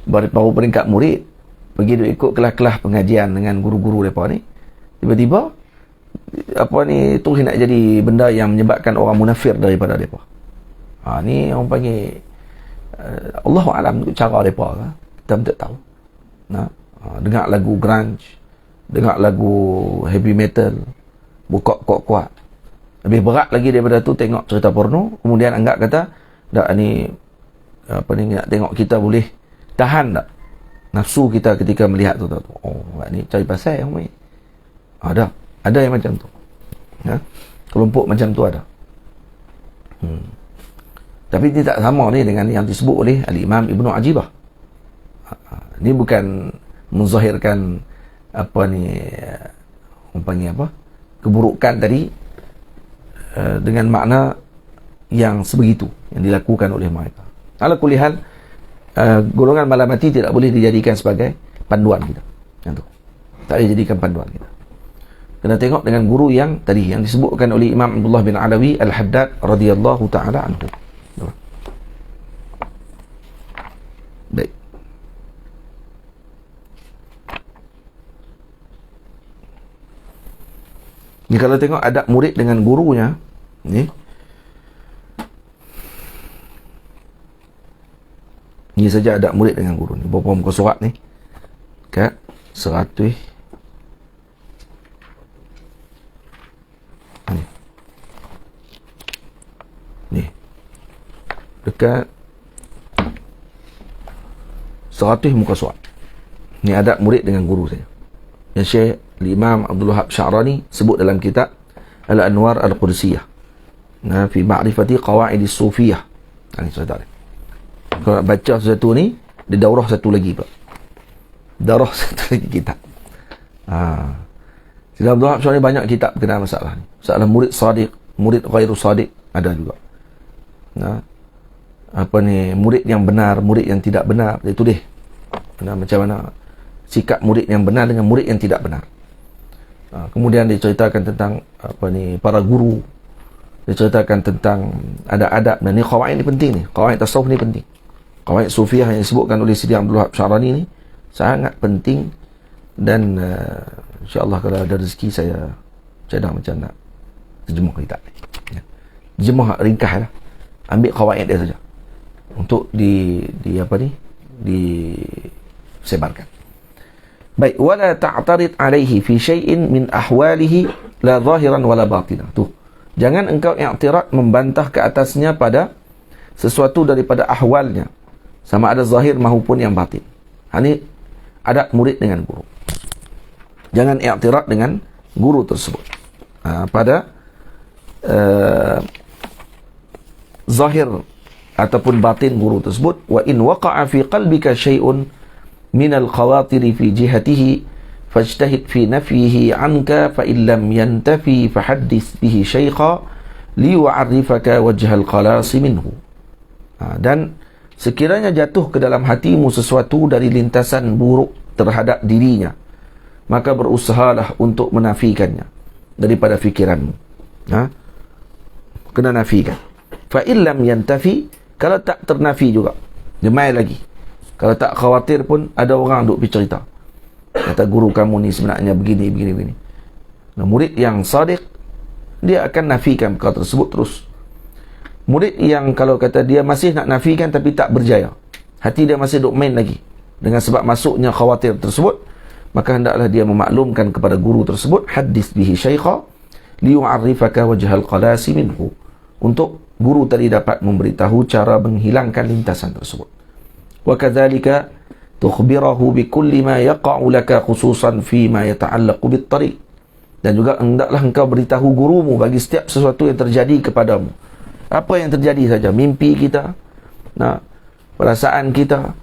baru peringkat murid, pergi ikut kelas-kelas pengajian dengan guru-guru mereka ni, tiba-tiba tu nak jadi benda yang menyebabkan orang munafir daripada mereka. Ni orang panggil Allahu a'lam cara mereka, kita tak tahu. Dengar lagu grunge, dengar lagu heavy metal, buka kuat-kuat. Lebih berat lagi daripada tu tengok cerita porno, kemudian anggap kata dak ni nak tengok kita boleh tahan tak nafsu kita ketika melihat tu. Ni cari pasal yang main. Ada yang macam tu. Kelompok macam tu ada. Tapi ini tak sama ni dengan yang disebut oleh Al-Imam Ibnu Ajibah. Ini bukan menzahirkan keburukan tadi dengan makna yang sebegitu yang dilakukan oleh mereka. Ala kulli hal, golongan malamati tidak boleh dijadikan sebagai panduan kita. Yang tu tak boleh jadikan panduan kita. Kena tengok dengan guru yang tadi yang disebutkan oleh Imam Abdullah bin Alawi Al-Haddad radhiyallahu taala anhu. Ni kalau tengok adab murid dengan gurunya, ni saja adab murid dengan guru ni. Berapa muka surat ni? Kat 100. Ni dekat 100 muka surat. Ni adab murid dengan guru saja. Yang Syekh Imam Abdul Wahab Sya'rani sebut dalam kitab Al-Anwar Al-Qudsiyah, fi ma'rifati qawaidis sufiyah. Ini cerita ni. Kalau nak baca sesuatu ni, dia daurah satu lagi pula. Daurah satu lagi kitab. Syekh Abdul Wahab Sya'rani banyak kitab berkenaan masalah ni. Masalah murid sadiq, murid ghairu sadiq ada juga. Murid yang benar, murid yang tidak benar. Dia tulis macam mana sikap murid yang benar dengan murid yang tidak benar. Kemudian diceritakan tentang para guru. Diceritakan tentang adab-adab, dan ni qawaid ni penting ni. Qawaid tasawuf ni penting. Qawaid sufiyah yang disebutkan oleh Sidi Abdul Wahab Sya'rani ni sangat penting, dan insya-Allah kalau ada rezeki saya cadang macam nak terjemah kitab ni. Terjemah ringkas lah. Ambil qawaid dia saja untuk disebarkan. Baik, wala ta'tarid alaihi fi syai'in min ahwalihi la zahiran wala batinah. Tu. Jangan engkau i'tirad, membantah ke atasnya pada sesuatu daripada ahwalnya, sama ada zahir maupun yang batin. Ini adab murid dengan guru. Jangan i'tirad dengan guru tersebut pada zahir ataupun batin guru tersebut. Wa in waqa'a fi qalbika syai'un min al-khawatiri fi jihatihi fajtahid fi nafyihi anka fa illam yantafi fahaddith bihi syaikha liyu'arrifaka wajhal qalas minhu. Dan sekiranya jatuh ke dalam hatimu sesuatu dari lintasan buruk terhadap dirinya, maka berusahalah untuk menafikannya daripada fikiranmu. Kena nafikan. Fa illam yantafi, kalau tak ternafi juga, demai lagi. Kalau tak khawatir pun, ada orang duk pergi cerita, kata guru kamu ni sebenarnya begini. Nah, murid yang sadiq, dia akan nafikan perkara tersebut terus. Murid yang kalau kata dia masih nak nafikan tapi tak berjaya, hati dia masih duk main lagi dengan sebab masuknya khawatir tersebut, maka hendaklah dia memaklumkan kepada guru tersebut, hadis bihi syaikha liyu'arrifaka wajhal qalasi minhu, untuk guru tadi dapat memberitahu cara menghilangkan lintasan tersebut. Wa kadzalika tukhbirahu bikulli ma yaqa'u laka khususan fi ma yata'allaqu bit tariq. Dan juga hendaklah engkau beritahu gurumu bagi setiap sesuatu yang terjadi kepadamu. Apa yang terjadi saja, mimpi kita, perasaan kita,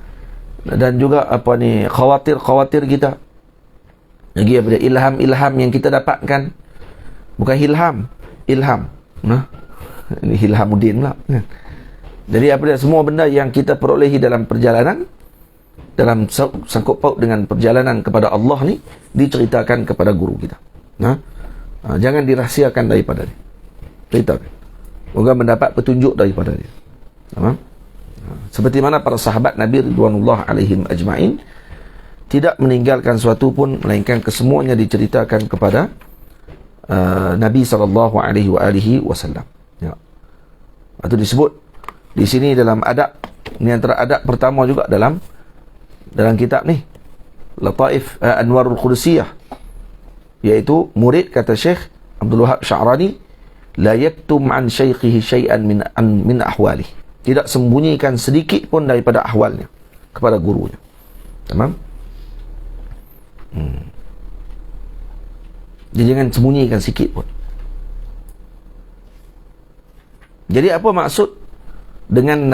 dan juga khawatir kita. Lagi ada ilham yang kita dapatkan. Bukan ilham. Ini Ilhamuddin pula. Jadi semua benda yang kita perolehi dalam perjalanan, dalam sangkut paut dengan perjalanan kepada Allah ni, diceritakan kepada guru kita. Jangan dirahsiakan daripada dia. Ceritakan. Moga mendapat petunjuk daripada dia. Seperti mana para sahabat Nabi ridwanullah alaihim ajma'in tidak meninggalkan suatu pun, melainkan kesemuanya diceritakan kepada Nabi SAW. Itu disebut di sini dalam adab. Ini antara adab pertama juga dalam kitab ni, Lataif Anwarul Qudsiyah, iaitu murid, kata Syekh Abdul Wahab Sya'rani, la yaktum an syaikhihi syai'an min ahwalih, tidak sembunyikan sedikit pun daripada ahwalnya kepada gurunya. Tamam? Dia jangan sembunyikan sikit pun. Jadi apa maksud dengan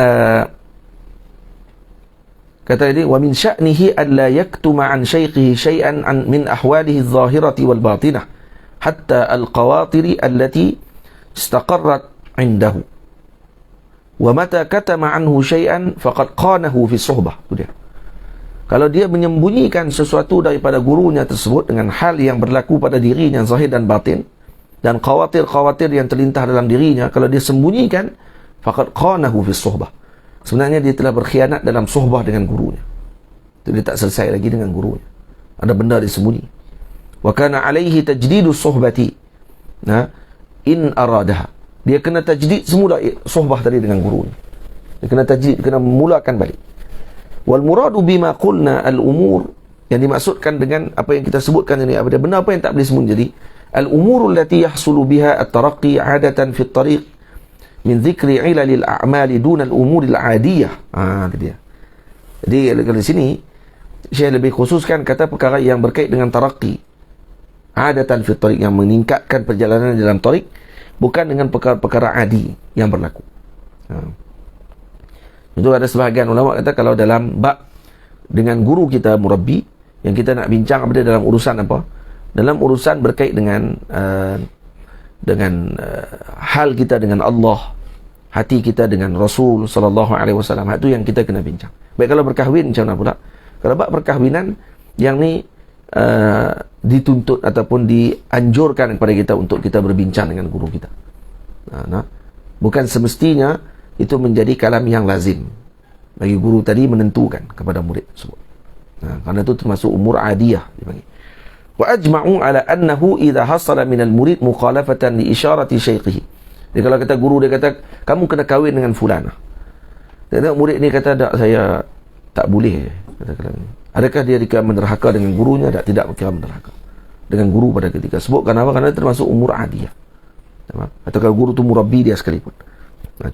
kata dia, wa min sya'nihi an la yaktuma an syaikhihi syai'an min ahwalihi adh-dhahirati wal batinah hatta al-qawatiri allati istaqarrat 'indahu, wa mata katama anhu syai'an faqad qanahu fi suhbah. Itu dia. Kalau dia menyembunyikan sesuatu daripada gurunya tersebut dengan hal yang berlaku pada dirinya zahir dan batin, dan khawatir-khawatir yang terlintas dalam dirinya, kalau dia sembunyikan, faqad qanahu fi suhbah, sebenarnya dia telah berkhianat dalam suhbah dengan gurunya. Itu dia tak selesai lagi dengan gurunya, ada benda disembunyi. Wa kana alaihi tajdidu suhbati, In aradaha. Dia kena tajdid semula sohbah tadi dengan gurunya. Dia kena tajdid, kena memulakan balik. Wal muradu bima qulna al-umur, yang dimaksudkan dengan apa yang kita sebutkan ini, apa benda apa yang tak boleh sembunyi. Jadi al-umur allati yahsulu biha at-taraqqi 'adatan fi at-tariq min dhikri 'ilalil a'mali duna al-umuril 'adiyah. Itu dia. Jadi kalau di sini saya lebih khususkan kata perkara yang berkait dengan taraqqi 'adatan fi at-tariq, yang meningkatkan perjalanan dalam tariq, bukan dengan perkara-perkara adi yang berlaku. Itu ada sebahagian ulama kata kalau dalam bab dengan guru kita murabbi, yang kita nak bincang apa dia dalam urusan apa? Dalam urusan berkait dengan hal kita dengan Allah, hati kita dengan Rasul sallallahu alaihi wasallam. Itu yang kita kena bincang. Baik kalau berkahwin macam mana pula? Kalau bab perkahwinan yang ni dituntut ataupun dianjurkan kepada kita untuk kita berbincang dengan guru kita. Bukan semestinya itu menjadi kalam yang lazim bagi guru tadi menentukan kepada murid tersebut. Kerana itu termasuk umur adiyah dipanggil. Wa ajma'u ala annahu idza hasala min al-murid mukhalafatan li isharati shaykhihi. Jadi kalau kata guru dia kata kamu kena kahwin dengan fulana. Dan murid ni kata tak, saya tak boleh kata kalam ni. Adakah dia dikira menderhaka dengan gurunya? Tidak dikira menderhaka dengan guru pada ketika. Sebutkan apa? Kerana termasuk umur adiyah. Atau kalau guru tu murabbi dia sekalipun.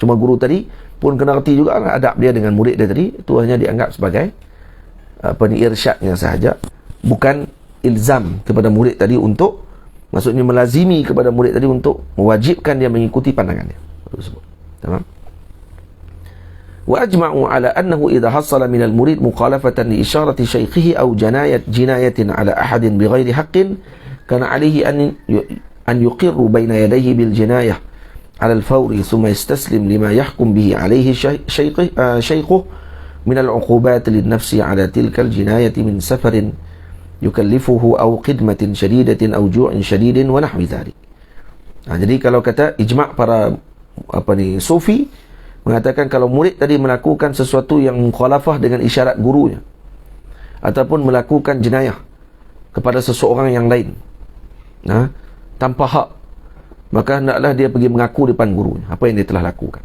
Cuma guru tadi pun kena reti juga adab dia dengan murid dia tadi. Itu hanya dianggap sebagai irsyadnya sahaja, bukan ilzam kepada murid tadi untuk, maksudnya melazimi kepada murid tadi untuk mewajibkan dia mengikuti pandangan dia. Tamam. Wa ajma'u ala annahu idha hasala min al-murid mukhalafatan li isharati shaykhihi aw jinayatin ala ahadin bighairi haqqin kana alayhi an yuqirru bayna yadayhi bil jinayah على الفور ثم يستسلم لما يحكم به عليه شيخه من العقوبات للنفس على تلك الجناية من سفر يكلفه أو خدمة شديدة أو جوع شديد ونحو ذلك. Jadi kalau kata ijma' para sufi mengatakan kalau murid tadi melakukan sesuatu yang mukhalafah dengan isyarat gurunya ataupun melakukan jenayah kepada seseorang yang lain tanpa hak, maka hendaklah dia pergi mengaku depan gurunya apa yang dia telah lakukan.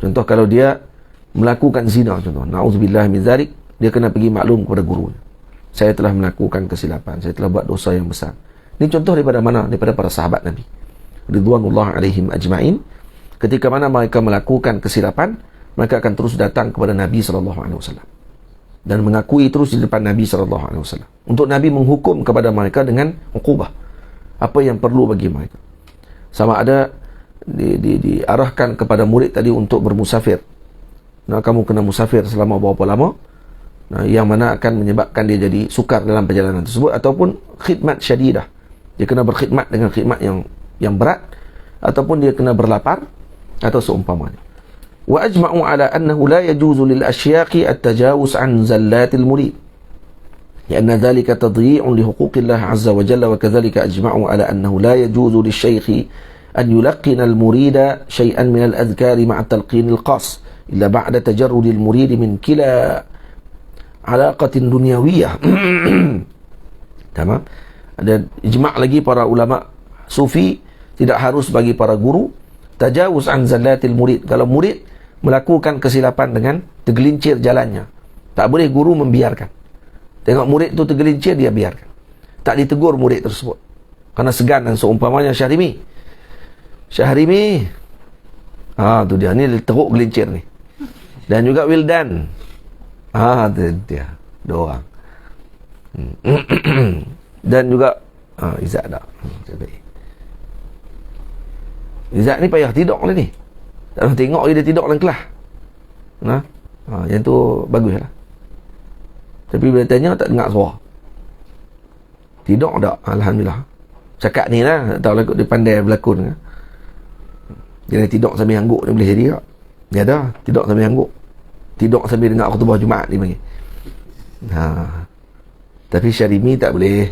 Contoh kalau dia melakukan zina, contoh na'udzubillah min zalik, dia kena pergi maklum kepada gurunya, saya telah melakukan kesilapan, saya telah buat dosa yang besar. Ini contoh daripada mana? Daripada para sahabat Nabi ridwanullah alaihim ajma'in. Ketika mana mereka melakukan kesilapan, mereka akan terus datang kepada Nabi SAW dan mengakui terus di depan Nabi SAW untuk Nabi menghukum kepada mereka dengan uqubah apa yang perlu bagi mereka. Sama ada diarahkan kepada murid tadi untuk bermusafir. Kamu kena musafir selama berapa lama, yang mana akan menyebabkan dia jadi sukar dalam perjalanan tersebut, ataupun khidmat syadidah, dia kena berkhidmat dengan khidmat yang berat, ataupun dia kena berlapar atau seumpamanya. Wa ajma'u ala annahu la yajuzu lil asyaqi at-tajawuz an zallatil murid لأن ذلك تضييع لحقوق الله عز وجل. وكذلك أجمعوا على أنه لا يجوز للشيخ أن يلقن المريد شيئا من الأذكار مع التلقين الخاص إلا بعد تجرد المريد من كلا علاقة دنيوية. Tamam. Dan ijma' lagi para ulama sufi, tidak harus bagi para guru tajawuz an zallatil murid. Kalau murid melakukan kesilapan dengan tergelincir jalannya, tak boleh guru membiarkan. Tengok murid tu tergelincir, dia biarkan, tak ditegur murid tersebut kerana segan. Dan seumpamanya Syahrimi tu dia ni teruk gelincir ni, dan juga Wildan tu dia dua orang dan juga Izzat dah Izzat ni payah tidur lah ni, tak tengok dia tidur dalam kelas. Yang tu bagus lah. Tapi bila tanya tak dengar suara. Tidur tak? Alhamdulillah. Cakap ni lah, tak tahu lah dia pandai berlakon. Dia tidur sambil angguk, dia boleh jadi tak? Dia ada, tidur sambil angguk. Tidur sambil dengar khutbah Jumaat dia panggil. Tapi Syarimi tak boleh.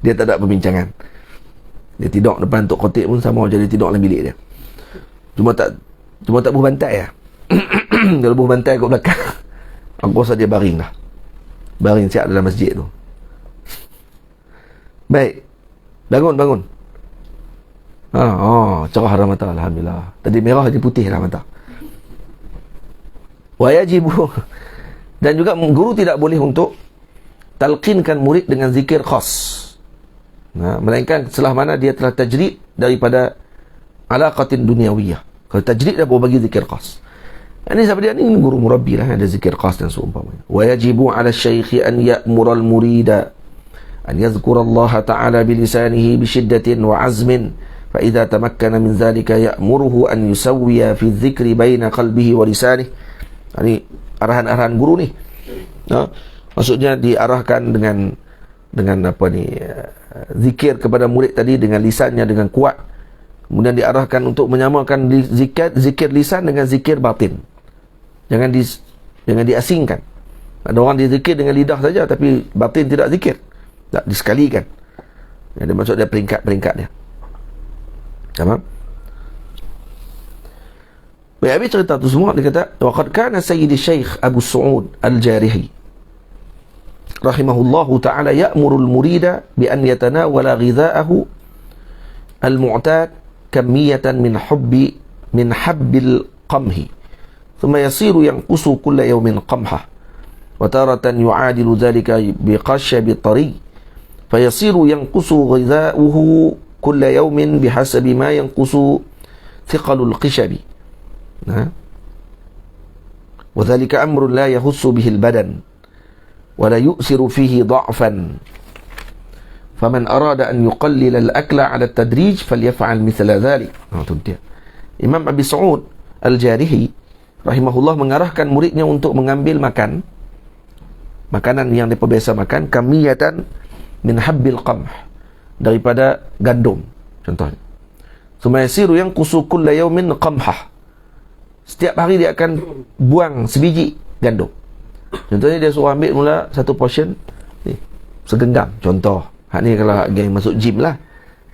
dia tak ada perbincangan. Dia tidur depan Tok Khotib pun sama macam dia tidur dalam bilik dia. Cuma tak buh bantai lah. Kalau buh bantai kat belakang, aku rasa dia baring lah. Baring siap dalam masjid tu. Baik. Bangun. Cerah dah mata, alhamdulillah. Tadi merah jadi putih dah mata. Wa yajibu, dan juga guru tidak boleh untuk talqinkan murid dengan zikir khas. Melainkan setelah mana dia telah tajrid daripada alaqatin dunyawiyah. Kalau tajrid dah bagi zikir khas. Ini siapa dia? Ini guru murabbi lah, ada zikir khas dan seumpamanya. Wa yajibu 'ala asy-syaikh an ya'mura al-murida an yadhkura Allah ta'ala bilisanihi bishiddatin wa 'azmin, fa idza tamakkana min dhalika ya'muruhu an yusawwiya fi adh-dhikri baina qalbihi wa lisanihi. Ini arahan-arahan guru ni. Maksudnya diarahkan dengan apa ni, zikir kepada murid tadi dengan lisannya dengan kuat. Kemudian diarahkan untuk menyamakan zikir lisan dengan zikir batin. Jangan diasingkan. Ada orang dizikir dengan lidah saja tapi batin tidak zikir. Tak disekalikan. Yang maksud dia peringkat-peringkat dia. Tamam? Baik, habis cerita tu semua dia kata, waqad kana sayyidi Syekh Abu Su'ud Al-Jarihi rahimahullahu ta'ala ya'muru al-murida bi an yatanawala ghidha'ahu al-mu'tad kamiyatan min habbil qamhi thumma yasiru yanqusu kulla yawmin qamha wa taratan yu'adilu dhalika bi qashabi tari fayasiru yanqusu ghidha'uhu kulla yawmin bihasabi ma yanqusu thiqalul qishabi. Wa dhalika amrun la yahussu bihi al-badan ولا يؤثر فيه ضعفا فمن أراد أن يقلل الأكل على التدريج فليفعل مثل ذلك. Imam Abi Su'ud Al-Jarihi rahimahullah mengarahkan muridnya untuk mengambil makanan yang mereka biasa makan, kamiyatan min habbil qamh, daripada gandum contohnya. Summa yasiru yanqusu kulla yawmin qamhah, setiap hari dia akan buang sebiji gandum. Contohnya dia suruh ambil mula satu portion ni, segenggam. Contoh, hak ni kalau geng masuk gym lah,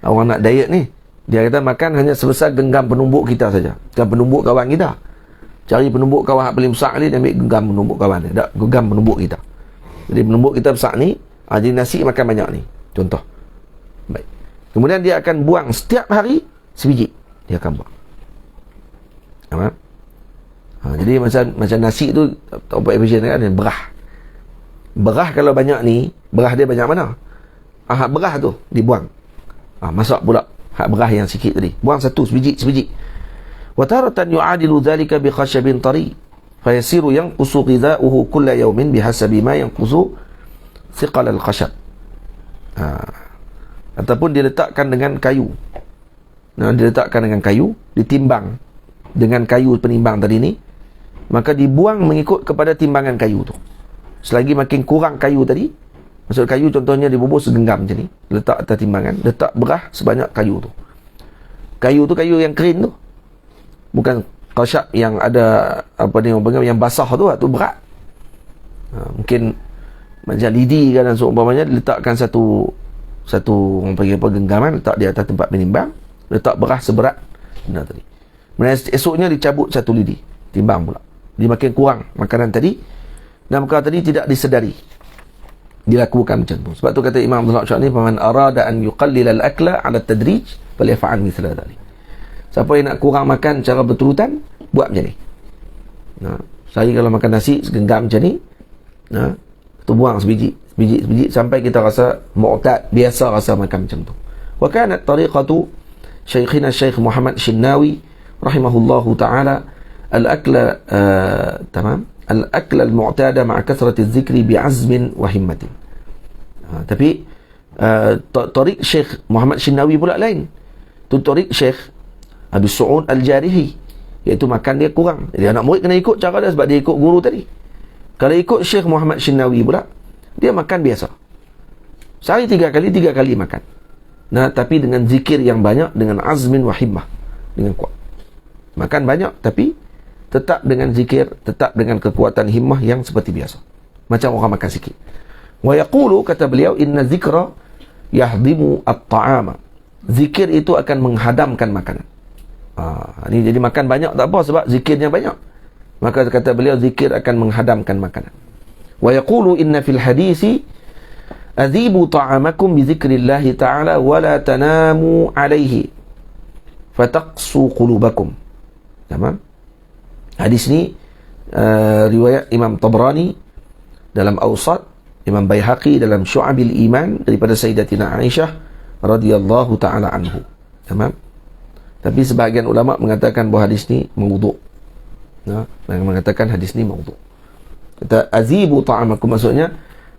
orang nak diet ni, dia kata makan hanya sebesar genggam penumbuk kita saja, bukan penumbuk kawan kita. Cari penumbuk kawan yang paling besar ni, dia ambil genggam penumbuk kawan dia, tak genggam penumbuk kita. Jadi penumbuk kita besar ni, jadi nasi makan banyak ni, contoh. Baik. Kemudian dia akan buang setiap hari sebiji, dia akan buang. Faham? Jadi macam nasi tu, tak apa efisien kan, berah kalau banyak ni, berah dia banyak mana? Hak berah tu dibuang, masak pula hak berah yang sikit tadi, buang satu sebiji. Wa taratan yu'adilu dhalika bi khashabin tari fayasiru yanqusu ghidha'uhu kulla yawmin bihasabi ma yanqusu thiqal al-khashab. Ataupun diletakkan dengan kayu. Diletakkan dengan kayu, ditimbang dengan kayu penimbang tadi ni, maka dibuang mengikut kepada timbangan kayu tu. Selagi makin kurang kayu tadi, maksud kayu contohnya dibubur segenggam macam ni, letak atas timbangan, letak berah sebanyak kayu tu. Kayu tu kayu yang kering tu, bukan khashab yang ada apa ni orang panggil yang basah tu berat. Mungkin macam lidi kan dan seumpamanya, letakkan satu orang panggil apa, genggaman, letak di atas tempat penimbang, letak berah seberat benda tadi. Kemudian esoknya dicabut satu lidi, timbang pula. Dia makin kurang makanan tadi, dan perkara tadi tidak disedari, dilakukan macam tu. Sebab tu kata Imam Abdullah Syakni, "Man arada an yuqallil al-akla 'ala at-tadrij falyaf'al mithla dhalik." Siapa yang nak kurang makan secara berurutan, buat macam ni. Saya kalau makan nasi segenggam macam ni, tu buang sebiji sampai kita rasa mu'tad, biasa rasa makan macam tu. Wa kanat tariqatu Syekhina Syekh Muhammad Shinnawi rahimahullahu ta'ala al-akla al-akla al-mu'tada ma'a kathrati adh-dhikri bi'azmin wa himmatin. Tapi tarik Syekh Muhammad Shinnawi pula lain. Tu tarik Syekh Abu Su'ud Al-Jarihi, iaitu makan dia kurang. Jadi anak murid kena ikut cara dia, sebab dia ikut guru tadi. Kalau ikut Syekh Muhammad Shinnawi pula, dia makan biasa, sehari 3 kali makan. Tapi dengan zikir yang banyak, dengan azmin wa himmah, dengan kuat. Makan banyak tapi tetap dengan zikir, tetap dengan kekuatan himmah yang seperti biasa, macam orang makan sikit. Wa yaqulu, kata beliau, inna zikra yahdimu at-ta'ama, zikir itu akan menghadamkan makanan. Ini jadi makan banyak tak apa, sebab zikirnya banyak. Maka kata beliau, zikir akan menghadamkan makanan. Wa yaqulu inna fil hadisi Adhibu ta'amakum bi dzikrillahi ta'ala wa la tanamu alaihi fataqsu qulubakum. Tamam? Hadis ni riwayat Imam Tabrani dalam Awsat, Imam Baihaqi dalam Syu'abil Iman daripada Sayyidatina Aisyah radhiyallahu ta'ala anhu. Tamam? Tapi sebahagian ulama mengatakan bahawa hadis ni maudhu'. Mengatakan hadis ni maudhu'. Kata azibu ta'amakum, maksudnya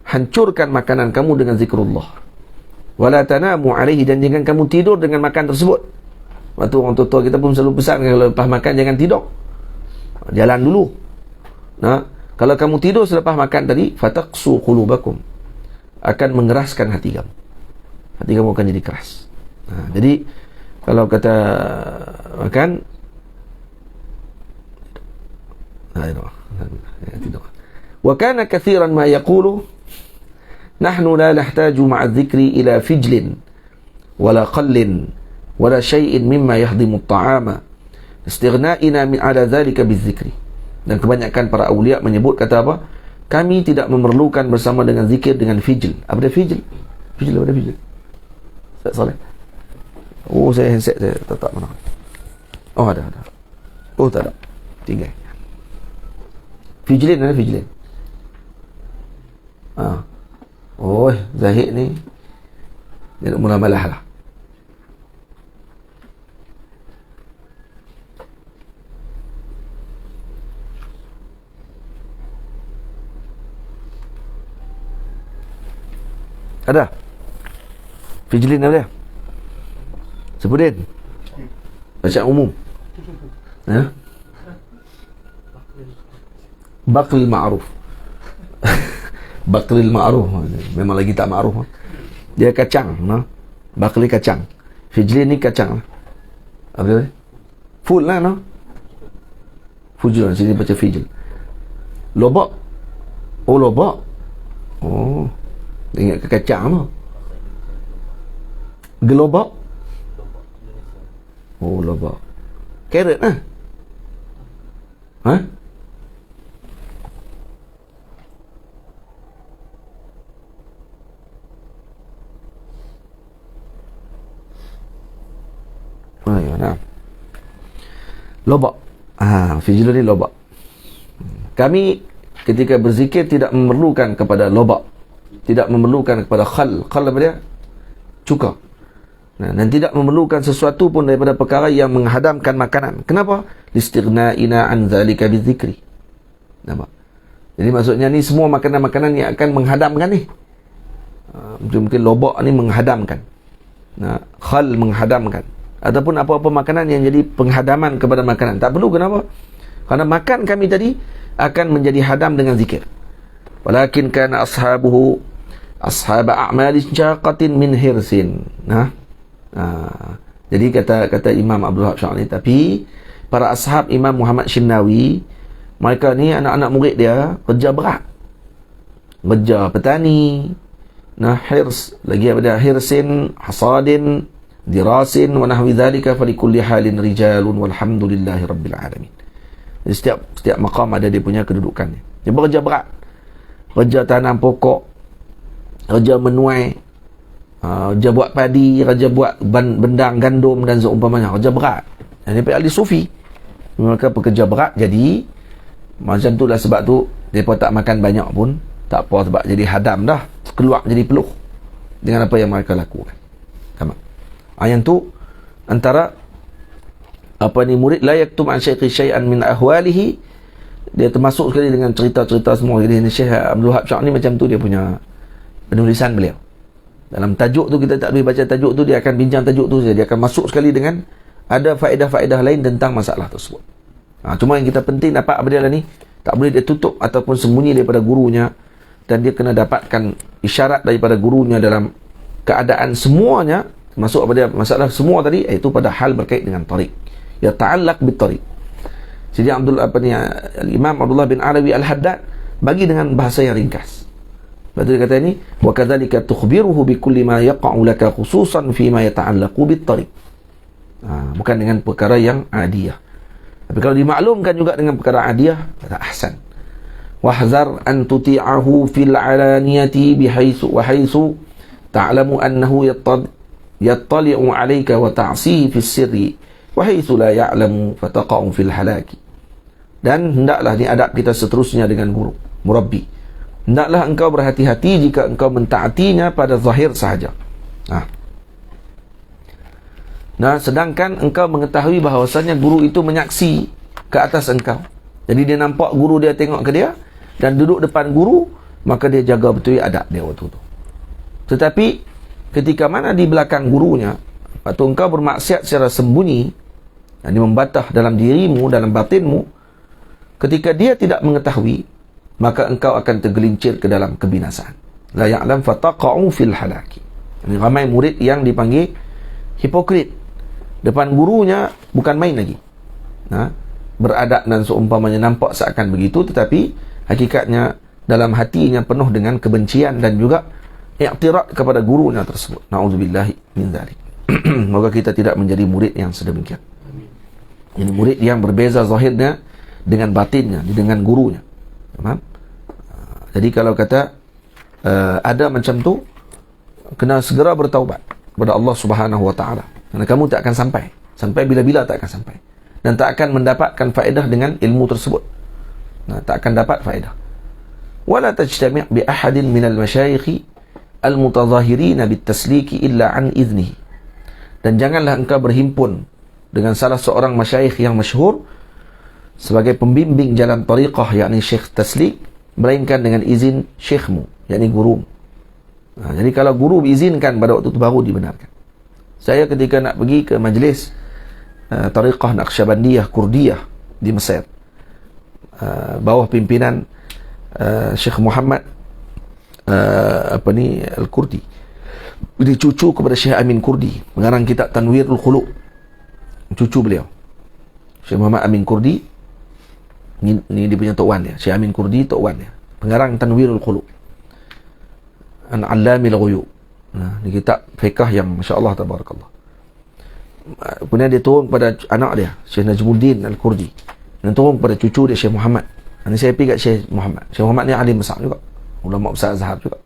hancurkan makanan kamu dengan zikrullah. Wala tanamu alaihi, dan jangan kamu tidur dengan makan tersebut. Waktu orang tua kita pun selalu pesan, kalau lepas makan jangan tidur. Jalan dulu. Kalau kamu tidur selepas makan tadi, fataqsu qulubakum, akan mengeraskan hati kamu. Hati kamu akan jadi keras. Jadi kalau kata makan tidur. Wa kana kathiran ma yaqulu nahnu la nahtaju ma'a dhikri ila fijlin wala qallin wala syai'in mimma yahdimu at-ta'ama istighna'ina min ala dhalika bizikri. Dan kebanyakan para awliya menyebut, kata apa? Kami tidak memerlukan bersama dengan zikir dengan fijl. Apa dia fijl? Fijl apa dia fijl? Ustaz Saleh. Oh, saya handset saya tak mana. Oh, ada. Oh, tak ada. Tinggal. Fijlin ada fijlin. Oh, Zahid ni dia nak mula malah lah. Ada? Fijlin apa dia? Sebutin. Bacaan umum. Baklil ma'ruf. Baklil ma'ruf. Memang lagi tak ma'ruf. Dia kacang. Bakli kacang. Fijlin ni kacang. Apa dia? Full lah. Fujul. Sini baca fijl. Lobak. Oh, lobak. Oh. Ingat ke kacang apa? Gelobak? Oh, lobak. Carrot lah. Lobak. Fijl ni lobak. Kami ketika berzikir tidak memerlukan kepada lobak, tidak memerlukan kepada khal. Khal apa dia? Cuka. Dan tidak memerlukan sesuatu pun daripada perkara yang menghadamkan makanan. Kenapa? Listighna'ina an zalika bizikri. Nampak? Jadi maksudnya ni semua makanan-makanan yang akan menghadamkan ni. Mungkin lobak ni menghadamkan. Khal menghadamkan. Ataupun apa-apa makanan yang jadi penghadaman kepada makanan. Tak perlu, kenapa? Karena makan kami tadi akan menjadi hadam dengan zikir. Walakin kana ashabuhu ashab a'malin syaqatin min hirsin. Jadi kata Imam Abdul Wahab Syarani, tapi para ashab Imam Muhammad Shinnawi, mereka ni anak-anak murid dia kerja berat. Kerja petani. Hirs, lagi ada hirsin, hasadin, dirasin wa nahwi dhalika fa likulli halin rijalun walhamdulillahi rabbil alamin. Jadi setiap maqam ada dia punya kedudukannya. Dia bekerja berat. Kerja tanam pokok, kerja menuai, kerja buat padi, kerja buat bendang gandum dan seumpamanya. Kerja berat. Dan dia ahli sufi. Mereka pekerja berat, jadi macam tu lah, sebab tu mereka tak makan banyak pun tak apa, sebab jadi hadam dah, keluar jadi peluh dengan apa yang mereka lakukan. Sama. Yang tu antara murid la yaktum an syaiqi syai'an min ahwalihi. Dia termasuk sekali dengan cerita-cerita semua. Jadi Syekh Abdul Wahab Syarani macam tu dia punya penulisan beliau. Dalam tajuk tu kita tak boleh baca tajuk tu, dia akan bincang tajuk tu saja. Dia akan masuk sekali dengan ada faedah-faedah lain tentang masalah tersebut. Cuma yang kita penting dapat apa dia lah ni, tak boleh dia tutup ataupun sembunyi daripada gurunya, dan dia kena dapatkan isyarat daripada gurunya dalam keadaan semuanya. Masuk apa dia masalah semua tadi, iaitu pada hal berkait dengan tariq. Ya ta'allaq bit tariq. Jadi Imam Abdullah bin Alawi Al-Haddad bagi dengan bahasa yang ringkas. Lepas tu dia kata ni, wa kadzalika tukhbiruhu bi kulli ma yaqa'u laka khususan fi ma yata'allaqu bit tariq. Bukan dengan perkara yang adiyah. Tapi kalau dimaklumkan juga dengan perkara adiyah, kata ahsan. wahzar an tuti'ahu fil alaniyati bihaythu ta'lamu annahu yattali'u 'alayka wa ta'sihi fis sirri wa haythu la ya'lamu fataqa'u fil halaki. Dan hendaklah ni adab kita seterusnya dengan guru, murabbi. Hendaklah engkau berhati-hati jika engkau mentaatinya pada zahir sahaja. Nah, sedangkan engkau mengetahui bahawasanya guru itu menyaksi ke atas engkau. Jadi dia nampak guru dia tengok ke dia dan duduk depan guru, maka dia jaga betul adab dia waktu itu. Tetapi ketika mana di belakang gurunya, atau engkau bermaksiat secara sembunyi, yang membatah dalam dirimu, dalam batinmu, ketika dia tidak mengetahui, maka engkau akan tergelincir ke dalam kebinasaan. La ya'lam fataqa'u fil halaki. Ini ramai murid yang dipanggil hipokrit. Depan gurunya bukan main lagi. Beradab dan seumpamanya, nampak seakan begitu, tetapi hakikatnya dalam hatinya penuh dengan kebencian dan juga i'tirad kepada gurunya tersebut. Na'udzubillahi min dzalik. Moga kita tidak menjadi murid yang sedemikian. Ini murid yang berbeza zahirnya dengan batinnya, dengan gurunya. Faham? Jadi kalau kata ada macam tu, kena segera bertaubat kepada Allah Subhanahu wa taala. Kerana kamu tak akan sampai bila-bila tak akan sampai, dan tak akan mendapatkan faedah dengan ilmu tersebut. Tak akan dapat faedah. Wala tajtami' bi ahadin minal masyayikh al-mutazahirin bit-tasliki illa an idnihi. Dan janganlah engkau berhimpun dengan salah seorang masyayikh yang masyhur sebagai pembimbing jalan tariqah, yakni syekh taslik, melainkan dengan izin syekhmu, yakni guru. Jadi kalau guru izinkan, pada waktu itu baru dibenarkan. Saya ketika nak pergi ke majlis tariqah Naqsyabandiyah Kurdiyah di Mesir, bawah pimpinan Syekh Muhammad Al-Kurdi, dia cucu kepada Syekh Amin Kurdi, pengarang kitab Tanwirul Khuluq, cucu beliau Syekh Muhammad Amin Kurdi. Ni dia punya tok wan dia, Syekh Amin Kurdi, tok wan dia, pengarang Tanwirul Khuluq, An-Allamil Ghuyub. Ni kitab fiqh yang masya-Allah tabarakallah. Kemudian dia turun pada anak dia, Syekh Najmuddin Al-Kurdi, dan turun pada cucu dia, Syekh Muhammad. Ini saya pergi kat Syekh Muhammad. Syekh Muhammad ni alim besar juga, ulama besar Azhar juga.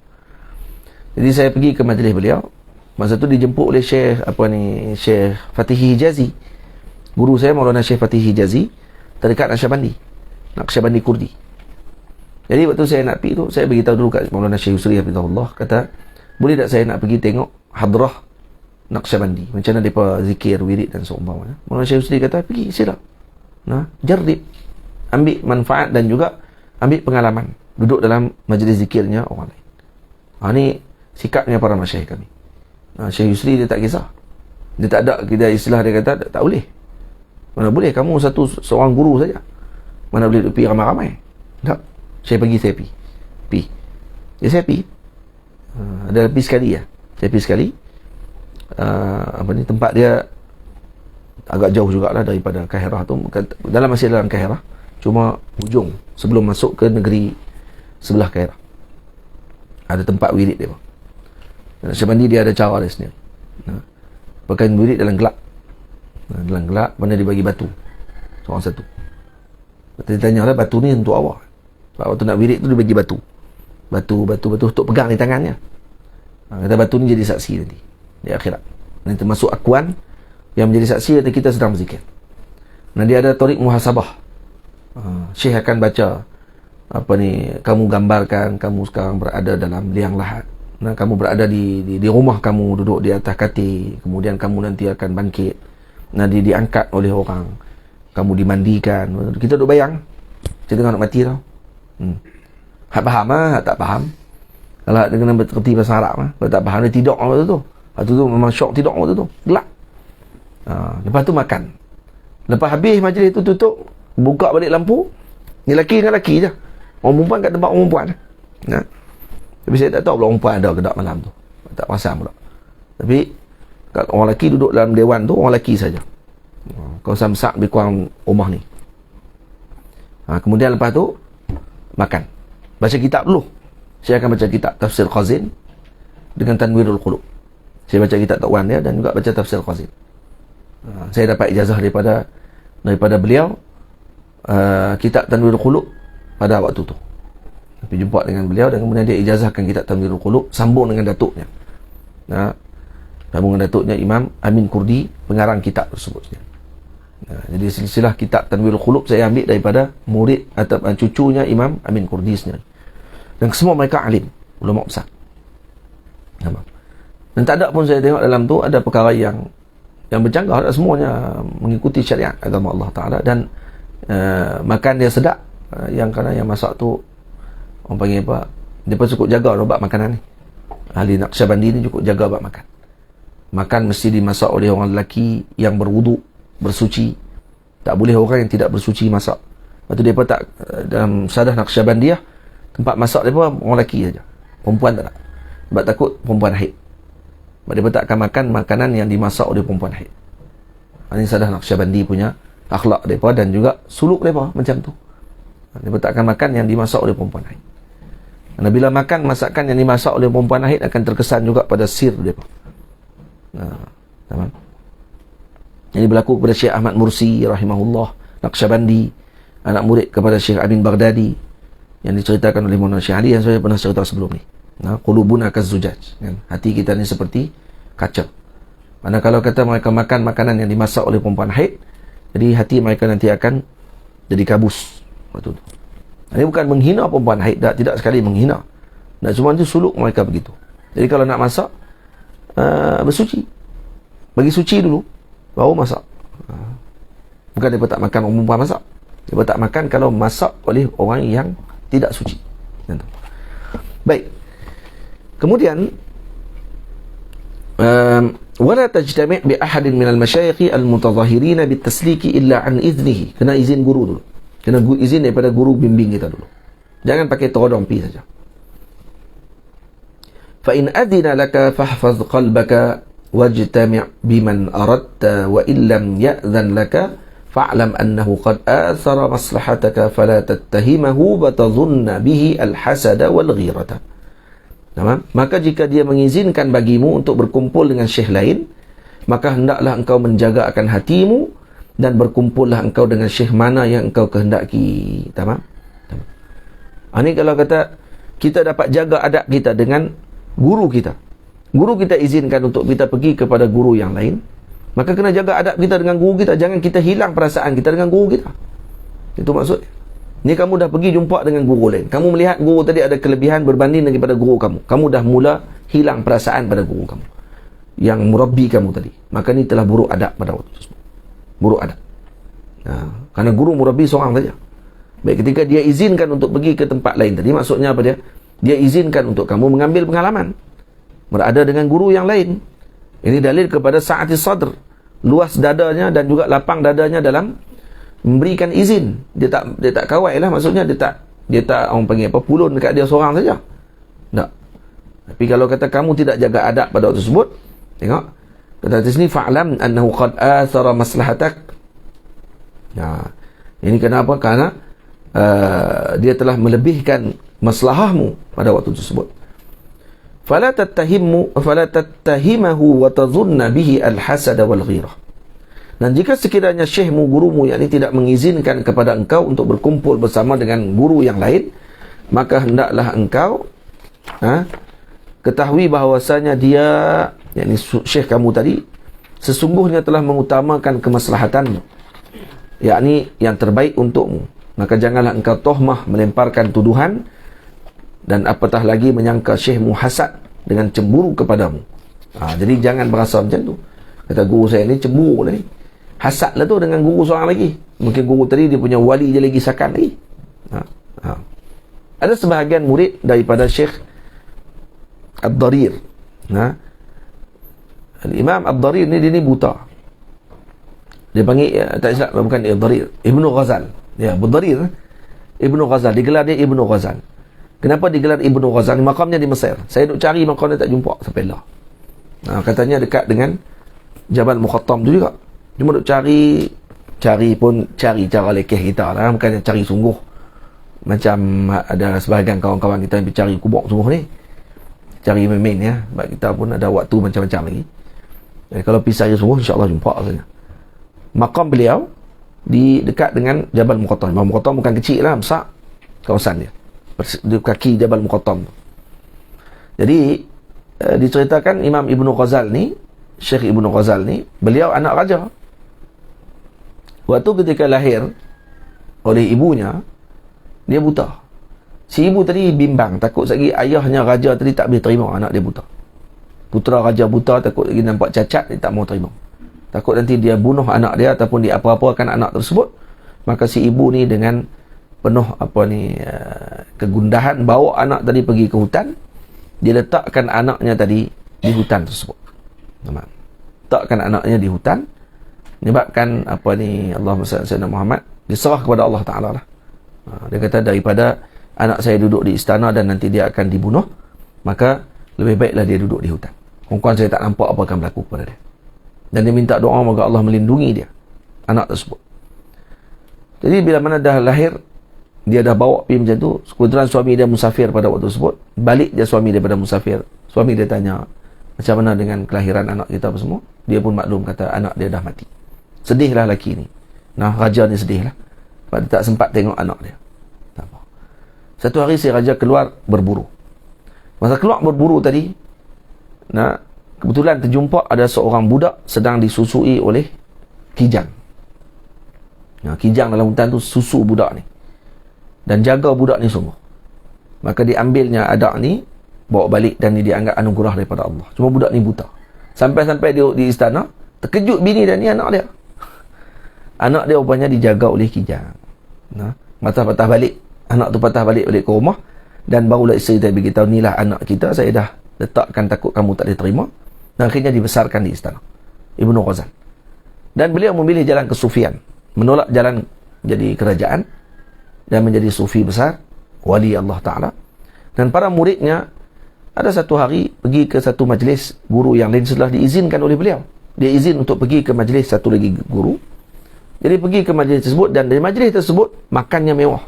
Jadi saya pergi ke majlis beliau. Masa tu dijemput oleh Syekh Syekh Fatihi Hijazi. Guru saya Maulana Syekh Fatihi Hijazi, tarikat Naqsyabandi Kurdi. Jadi waktu saya nak pergi tu, saya beritahu dulu kat Maulana Syekh Yusri hafizahullah, kata, boleh tak saya nak pergi tengok hadrah Naqsyabandi, macam mana mereka zikir, wirid dan seumpamanya. Maulana Syekh Yusri kata, pergi sila, jarrib, ambil manfaat dan juga ambil pengalaman duduk dalam majlis zikirnya orang lain. Ini sikapnya para masyayikh kami. Syekh Yusri dia tak kisah, dia tak ada kita istilah, dia kata tak boleh. Mana boleh, kamu seorang guru saja, mana boleh pergi ramai-ramai. Tak, saya pergi, saya pergi. Ya, saya pergi. Ada lebih sekali ya. Saya pergi sekali. Tempat dia agak jauh jugalah daripada Kairah tu. Masih dalam Kairah, cuma ujung sebelum masuk ke negeri sebelah Kairah. Ada tempat wirid dia. Naqsyabandi dia ada cara dia sendiri. Pakai wirid dalam gelap. Dalam gelap, mana dia bagi batu seorang satu. Dia tanya lah, batu ni untuk awak. Sebab waktu nak wirid tu dia bagi batu untuk pegang di tangannya. Kata batu ni jadi saksi nanti di akhirat. Ini termasuk akuan yang menjadi saksi kata kita sedang berzikir. Dia ada tarik muhasabah. Syekh akan baca kamu gambarkan kamu sekarang berada dalam liang lahat. Kamu berada di rumah kamu, duduk di atas katil, kemudian kamu nanti akan bangkit. Diangkat oleh orang, kamu dimandikan. Kita duduk bayang, kita tengok nak mati tau. Hak faham hak tak faham. Kalau dengan berterti bahasa Arab kalau tak faham, dia tidur waktu tu. Waktu tu memang syok tidur waktu tu, gelap. Lepas tu makan. Lepas habis majlis tu tutup, buka balik lampu. Ni lelaki dengan lelaki je. Orang perempuan kat tempat orang perempuan. Tapi saya tak tahu pula orang perempuan ada ke tak malam tu. Tak perasan pula. Tapi orang lelaki duduk dalam dewan tu, orang lelaki saja. Kawasan besar lebih kurang rumah ni. Kemudian lepas tu makan. Baca kitab dulu. Saya akan baca kitab Tafsir Khazin dengan Tanwirul Khuluq. Saya baca kitab Tok Wan dia dan juga baca Tafsir Khazin. Saya dapat ijazah daripada beliau kitab Tanwirul Khuluq pada waktu tu. pergi jumpa dengan beliau, dan kemudian dia ijazahkan kitab Tanwirul Qulub, sambung dengan datuknya. Sambung dengan datuknya Imam Amin Kurdi, pengarang kitab tersebut. Jadi silsilah kitab Tanwirul Qulub saya ambil daripada murid atau cucunya Imam Amin Kurdi sendiri. Dan semua mereka alim, ulama besar. Dan tak ada pun saya tengok dalam tu ada perkara yang bercanggah, semuanya mengikuti syariat agama Allah Ta'ala. Dan makan dia sedap, yang kerana yang masak tu orang panggil apa, dia pun cukup jaga bab makanan ni. Ahli Naqsyabandi ni cukup jaga bab makan. Makan mesti dimasak oleh orang lelaki yang berwuduk, bersuci. Tak boleh orang yang tidak bersuci masak. Lepas tu mereka tak, dalam sadah Naqsyabandiyah, tempat masak mereka orang lelaki saja, perempuan tak nak. Sebab takut perempuan haid. Sebab mereka tak akan makan makanan yang dimasak oleh perempuan haid. Ini sadah Naqsyabandi punya akhlak mereka, dan juga suluk mereka macam tu. Mereka tak akan makan yang dimasak oleh perempuan haid. Karena bila makan masakan yang dimasak oleh perempuan haid akan terkesan juga pada sir mereka. Ini berlaku kepada Syekh Ahmad Mursi rahimahullah, Naqsyabandi, anak murid kepada Syekh Amin Baghdadi, yang diceritakan oleh Maulana Syekh Ali, yang saya pernah cerita sebelum ni. Qulubuna kazzujaj, kan? Hati kita ni seperti kaca. Mana kalau kata mereka makan makanan yang dimasak oleh perempuan haid, jadi hati mereka nanti akan jadi kabus. Waktu tu. Ini bukan menghina perempuan haid, tidak sekali menghina. Dan cuma itu suluk mereka begitu. Jadi kalau nak masak, bersuci. Bagi suci dulu, baru masak. Bukan mereka tak makan orang perempuan masak. Mereka tak makan kalau masak oleh orang yang tidak suci. Baik. Kemudian, wala tajtami' bi ahadin minal masyayikh al-mutadhahirin bitasliki illa an idnihi. Kena izin guru dulu. Kena izin daripada guru bimbing kita dulu. Jangan pakai todong pi saja. Fa in adina laka fahfaz qalbaka wajtami' biman aradta wa illam ya'dhan laka fa'lam annahu qad athara maslahataka fala tattahimahu wa tadhunna bihi al-hasada wal ghirata. Maka jika dia mengizinkan bagimu untuk berkumpul dengan syekh lain, maka hendaklah engkau menjaga akan hatimu dan berkumpullah engkau dengan syekh mana yang engkau kehendaki. Tamam? Ini kalau kata kita dapat jaga adab kita dengan guru kita. Guru kita izinkan untuk kita pergi kepada guru yang lain, maka kena jaga adab kita dengan guru kita. Jangan kita hilang perasaan kita dengan guru kita. Itu maksud. Ni kamu dah pergi jumpa dengan guru lain. Kamu melihat guru tadi ada kelebihan berbanding daripada guru kamu. Kamu dah mula hilang perasaan pada guru kamu yang murabbi kamu tadi. Maka ni telah buruk adab pada waktu tersebut. Buruk adab. Karena guru murabbi seorang saja. Baik, ketika dia izinkan untuk pergi ke tempat lain tadi, maksudnya apa dia? Dia izinkan untuk kamu mengambil pengalaman berada dengan guru yang lain. Ini dalil kepada sa'atis sadr, luas dadanya dan juga lapang dadanya dalam memberikan izin. Dia tak kawai lah, maksudnya dia tak orang panggil apa, pulun dekat dia seorang saja. Tak. Tapi kalau kata kamu tidak jaga adab pada waktu tersebut, tengok kata di sini fa'lam annahu qad athara maslahatak. Ini kenapa? Karena dia telah melebihkan maslahahmu pada waktu tersebut. Fala tattahimahu wa tadhunna bihi al-hasada wal ghirah. Dan jika sekiranya syekhmu, gurumu yang ini tidak mengizinkan kepada engkau untuk berkumpul bersama dengan guru yang lain, maka hendaklah engkau ketahui bahawasanya dia, yakni syekh kamu tadi, sesungguhnya telah mengutamakan kemaslahatanmu, yakni yang terbaik untukmu. Maka janganlah engkau tohmah, melemparkan tuduhan, dan apatah lagi menyangka syekhmu hasad dengan cemburu kepadamu. Jadi jangan berasa macam tu. Kata guru saya ni cemburu lah ni, hasad lah tu dengan guru seorang lagi. Mungkin guru tadi dia punya wali je lagi sakan lagi. Ada sebahagian murid daripada Syekh Ad-Darir. Imam Ad-Darir ni, dia ni buta. Dia panggil, tak silap, bukan Ad-Darir, Ibnu Ghazal. Ya, Ad-Darir Ibnu Ghazal, digelar dia Ibnu Ghazal. Kenapa digelar Ibnu Ghazal? Makamnya di Mesir. Saya duk cari makamnya tak jumpa sampai lah. Katanya dekat dengan Jabal Mukhattam tu juga. Cuma duk cari pun cari cara lekeh kita lah, bukannya cari sungguh. Macam ada sebahagian kawan-kawan kita yang cari kubur sungguh ni, cari main-main ya. Sebab kita pun ada waktu macam-macam lagi. Jadi kalau pergi cari sungguh, insyaAllah jumpa saja. Makam beliau di dekat dengan Jabal Mukhattam. Mukhattam bukan kecil lah, besar kawasan dia. di kaki Jabal Muqattam. Jadi diceritakan Imam Ibnu Ghazal ni, Syekh Ibnu Ghazal ni, beliau anak raja. Waktu ketika lahir oleh ibunya, dia buta. Si ibu tadi bimbang, takut lagi ayahnya raja tadi tak boleh terima anak dia buta. Putera raja buta, takut lagi nampak cacat, dia tak mau terima. Takut nanti dia bunuh anak dia ataupun dia apa-apakan anak tersebut. Maka si ibu ni dengan penuh kegundahan bawa anak tadi pergi ke hutan. Dia letakkan anaknya tadi di hutan tersebut. Letakkan anaknya di hutan, menyebabkan Allahumma salli ala Muhammad, diserah kepada Allah Ta'ala lah. Dia kata daripada anak saya duduk di istana dan nanti dia akan dibunuh, maka lebih baiklah dia duduk di hutan. Kurang saya tak nampak apa akan berlaku kepada dia. Dan dia minta doa moga Allah melindungi dia, anak tersebut. Jadi bila mana dah lahir, dia dah bawa pergi macam tu, kebetulan suami dia musafir pada waktu tersebut. Balik dia suami daripada musafir, suami dia tanya macam mana dengan kelahiran anak kita apa semua. Dia pun maklum, kata anak dia dah mati. Sedihlah lelaki ni. Nah, raja ni sedihlah sebab dia tak sempat tengok anak dia. Tak apa. Satu hari si raja keluar berburu. Masa keluar berburu tadi, kebetulan terjumpa ada seorang budak sedang disusui oleh kijang. Kijang dalam hutan tu susu budak ni dan jaga budak ni sungguh. Maka diambilnya adak ni, bawa balik, dan ni dianggap anugerah daripada Allah. Cuma budak ni buta. Sampai-sampai dia di istana, terkejut bini dan ni anak dia. Anak dia rupanya dijaga oleh kijang. Patah balik, anak tu patah balik ke rumah, dan barulah isteri dia beritahu, inilah anak kita, saya dah letakkan, takut kamu tak diterima. Dan akhirnya dibesarkan di istana Ibnu Ghazal. Dan beliau memilih jalan kesufian, menolak jalan jadi kerajaan, dan menjadi sufi besar, wali Allah Ta'ala. Dan para muridnya, ada satu hari pergi ke satu majlis guru yang lain setelah diizinkan oleh beliau. Dia izin untuk pergi ke majlis satu lagi guru. Jadi pergi ke majlis tersebut, dan dari majlis tersebut makannya mewah.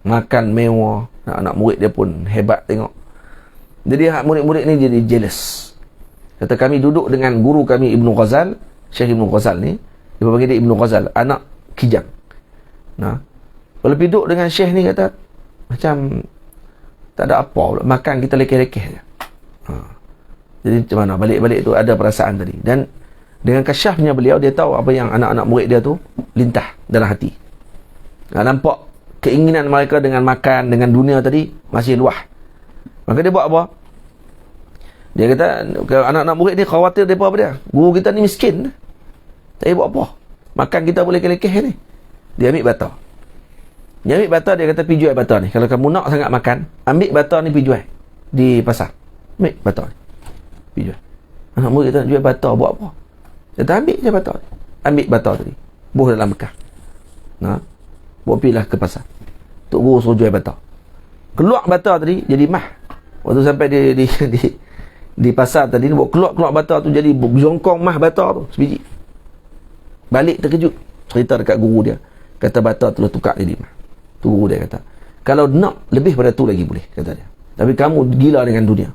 Makan mewah. Anak murid dia pun hebat tengok. Jadi murid-murid ni jadi jealous. Kata, kami duduk dengan guru kami Ibnu Ghazal, Syekh Ibnu Ghazal ni, dia panggil dia Ibnu Ghazal, anak kijang. Kalau duduk dengan Syekh ni, kata macam tak ada apa pula, makan kita lekeh-lekeh je. Jadi macam mana, balik-balik tu ada perasaan tadi. Dan dengan kasyafnya beliau, dia tahu apa yang anak-anak murid dia tu lintah dalam hati. Nampak keinginan mereka dengan makan, dengan dunia tadi masih luah. Maka dia buat apa? Dia kata, anak-anak murid ni khawatir dia apa dia? Guru kita ni miskin. Tak buat apa? Makan kita boleh lekeh ni. Dia ambil bata. Dia ambil bata, dia kata, pergi jual bata ni. Kalau kamu nak sangat makan, ambil bata ni pergi jual di pasar. Ambil bata ni, pergi jual. Anak murid kita nak jual bata, buat apa? Dia kata, ambil je bata ni. Ambil bata tadi, buah dalam bekas. Buat pergilah ke pasar. Tok guru suruh jual bata. Keluar bata tadi, jadi mah. Waktu sampai di pasar tadi, buat keluar bata tu, jadi jongkong mah bata tu sebiji. Balik terkejut, cerita dekat guru dia, kata bata tu tukar jadi mah. Tu guru dia kata, kalau nak lebih pada tu lagi boleh, kata dia. Tapi kamu gila dengan dunia.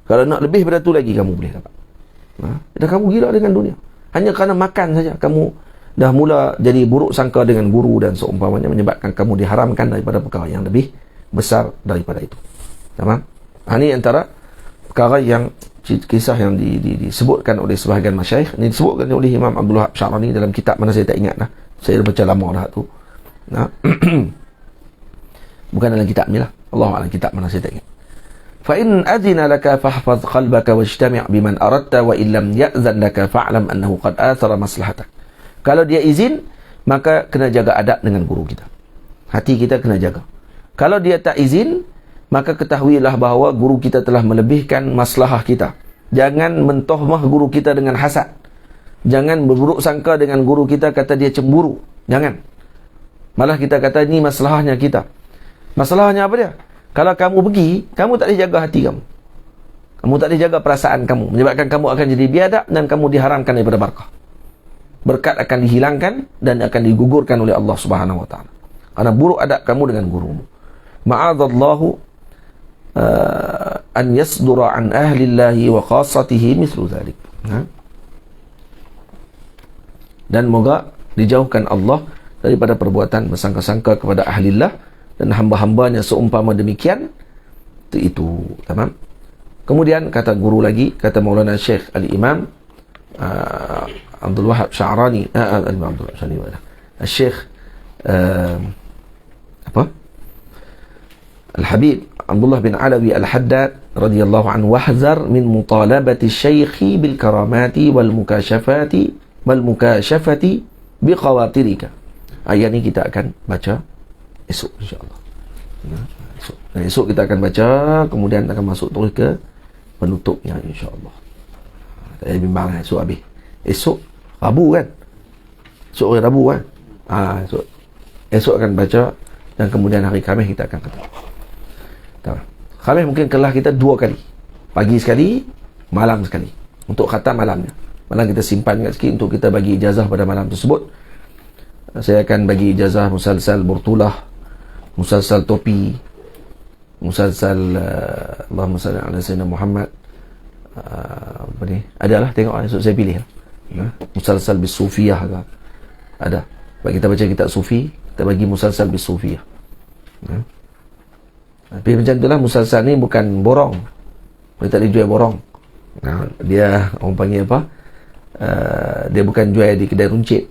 Kalau nak lebih pada tu lagi, kamu boleh dapat. Dan kamu gila dengan dunia. Hanya kerana makan saja, kamu dah mula jadi buruk sangka dengan guru dan seumpamanya, menyebabkan kamu diharamkan daripada perkara yang lebih besar daripada itu. Tamam? Ini antara perkara yang, kisah yang disebutkan oleh sebahagian masyayikh. Ini disebutkan oleh Imam Abdul Wahab Syarani dalam kitab mana saya tak ingat dah. Saya dah baca lama dah tu. Bukan dalam kitab ni lah. Allahu'alam kitab mana saya tak ingat. فَإِنْ أَذِنَ لَكَ فَحْفَظْ قَلْبَكَ وَاجْتَمِعْ بِمَنْ أَرَدْتَ وَإِنْ لَمْ يَأْذَنْ لَكَ فَاعْلَمْ أَنَّهُ قَدْ آثَرَ مَصْلَحَتَكَ. Kalau dia izin, maka kena jaga adab dengan guru kita. Hati kita kena jaga. Kalau dia tak izin, maka ketahuilah bahawa guru kita telah melebihkan maslahah kita. Jangan mentohmah guru kita dengan hasad. Jangan berburuk sangka dengan guru kita, kata dia cemburu. Jangan. Malah kita kata ini masalahnya kita. Masalahnya apa dia? Kalau kamu pergi, kamu tak boleh jaga hati kamu. Kamu tak boleh jaga perasaan kamu, menyebabkan kamu akan jadi biadab dan kamu diharamkan daripada barakah. Berkat akan dihilangkan dan akan digugurkan oleh Allah Subhanahu Wa Taala. Karena buruk adab kamu dengan gurumu. Ma'adzallahu an yasdura an ahlillahi wa khassatihi mithlu dhalik. Dan moga dijauhkan Allah daripada perbuatan bersangka-sangka kepada ahlillah dan hamba-hambanya seumpama demikian. Itu tamam. Kemudian kata guru lagi, kata Maulana Syekh Al-Imam Abdul Wahab Sya'rani, Abdul Wahab Sya'rani, Syekh Al-Habib Abdullah bin Alawi Al-Haddad radhiyallahu anhu, wahzar min mutalabati syekhi bil karamati wal mukashafati bi khawatirika. Ayat ni kita akan baca esok insya-Allah. Esok kita akan baca, kemudian akan masuk terus ke penutupnya insya-Allah. Tak payah bimbang esok habis. Esok Rabu kan? Esok hari Rabu kan? Esok akan baca, dan kemudian hari Khamis kita akan kata. Khamis mungkin kelas kita 2 kali. Pagi sekali, malam sekali. Untuk khatam malamnya. Malam kita simpan sikit untuk kita bagi ijazah pada malam tersebut. Saya akan bagi ijazah musalsal Burtulah, musalsal Topi, musalsal Allahumma salli ala Sayyidina Muhammad, apa ni? Adalah tengok esok saya pilih. Musalsal bis Sufiyah ke? Ada. Bagi kita baca kitab Sufi, kita bagi musalsal bis Sufiyah. Tapi macam itulah, musalsal ni bukan borong. Dia tak boleh jual borong. Dia orang panggil apa? Dia bukan jual di kedai runcit.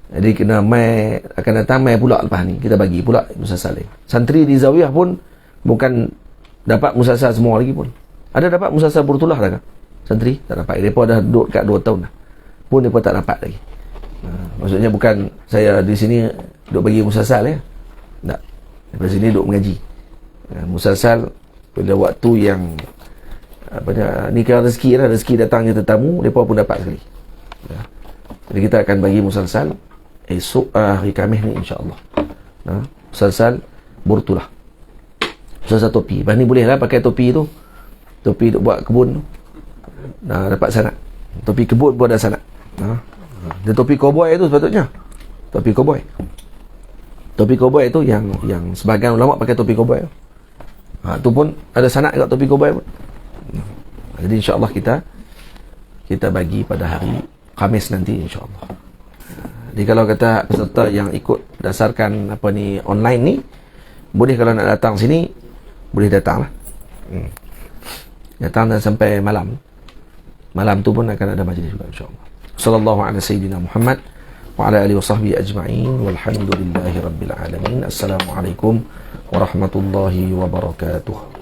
Jadi kena mai, akan datang mai pula lepas ni. Kita bagi pula musalsal ni. Santri di Zawiyah pun bukan dapat musalsal semua lagi pun. Ada dapat musalsal Burtulah tak? Santri tak dapat. Mereka dah duduk kat 2 tahun dah. Pun mereka tak dapat lagi. Maksudnya bukan saya di sini duduk bagi musalsal ya. Tak. Daripada sini duduk mengaji. Musalsal pada waktu yang ni kan rezeki lah, rezeki datangnya tetamu, mereka pun dapat sekali. Jadi kita akan bagi musalsal esok hari Khamis ni insya-Allah. Musalsal Burtulah, musalsal Topi. Lepas ni boleh lah pakai topi tu, topi untuk buat kebun tu. Dapat sanad. Topi kebun pun ada sanad. Dia topi cowboy tu sepatutnya. Topi cowboy. Topi cowboy tu yang sebahagian ulama pakai topi cowboy tu. Tu pun ada sanad kat topi cowboy pun. Jadi insya-Allah kita bagi pada hari Khamis nanti insya-Allah. Jadi kalau kata peserta yang ikut berdasarkan online ni, boleh kalau nak datang sini, boleh datang lah. Datang dan sampai malam. Malam tu pun akan ada majlis juga insya-Allah. Sallallahu ala sayyidina Muhammad wa ala alihi wa sahbihi ajma'in, walhamdulillahi rabbil alamin. Assalamualaikum warahmatullahi wabarakatuh.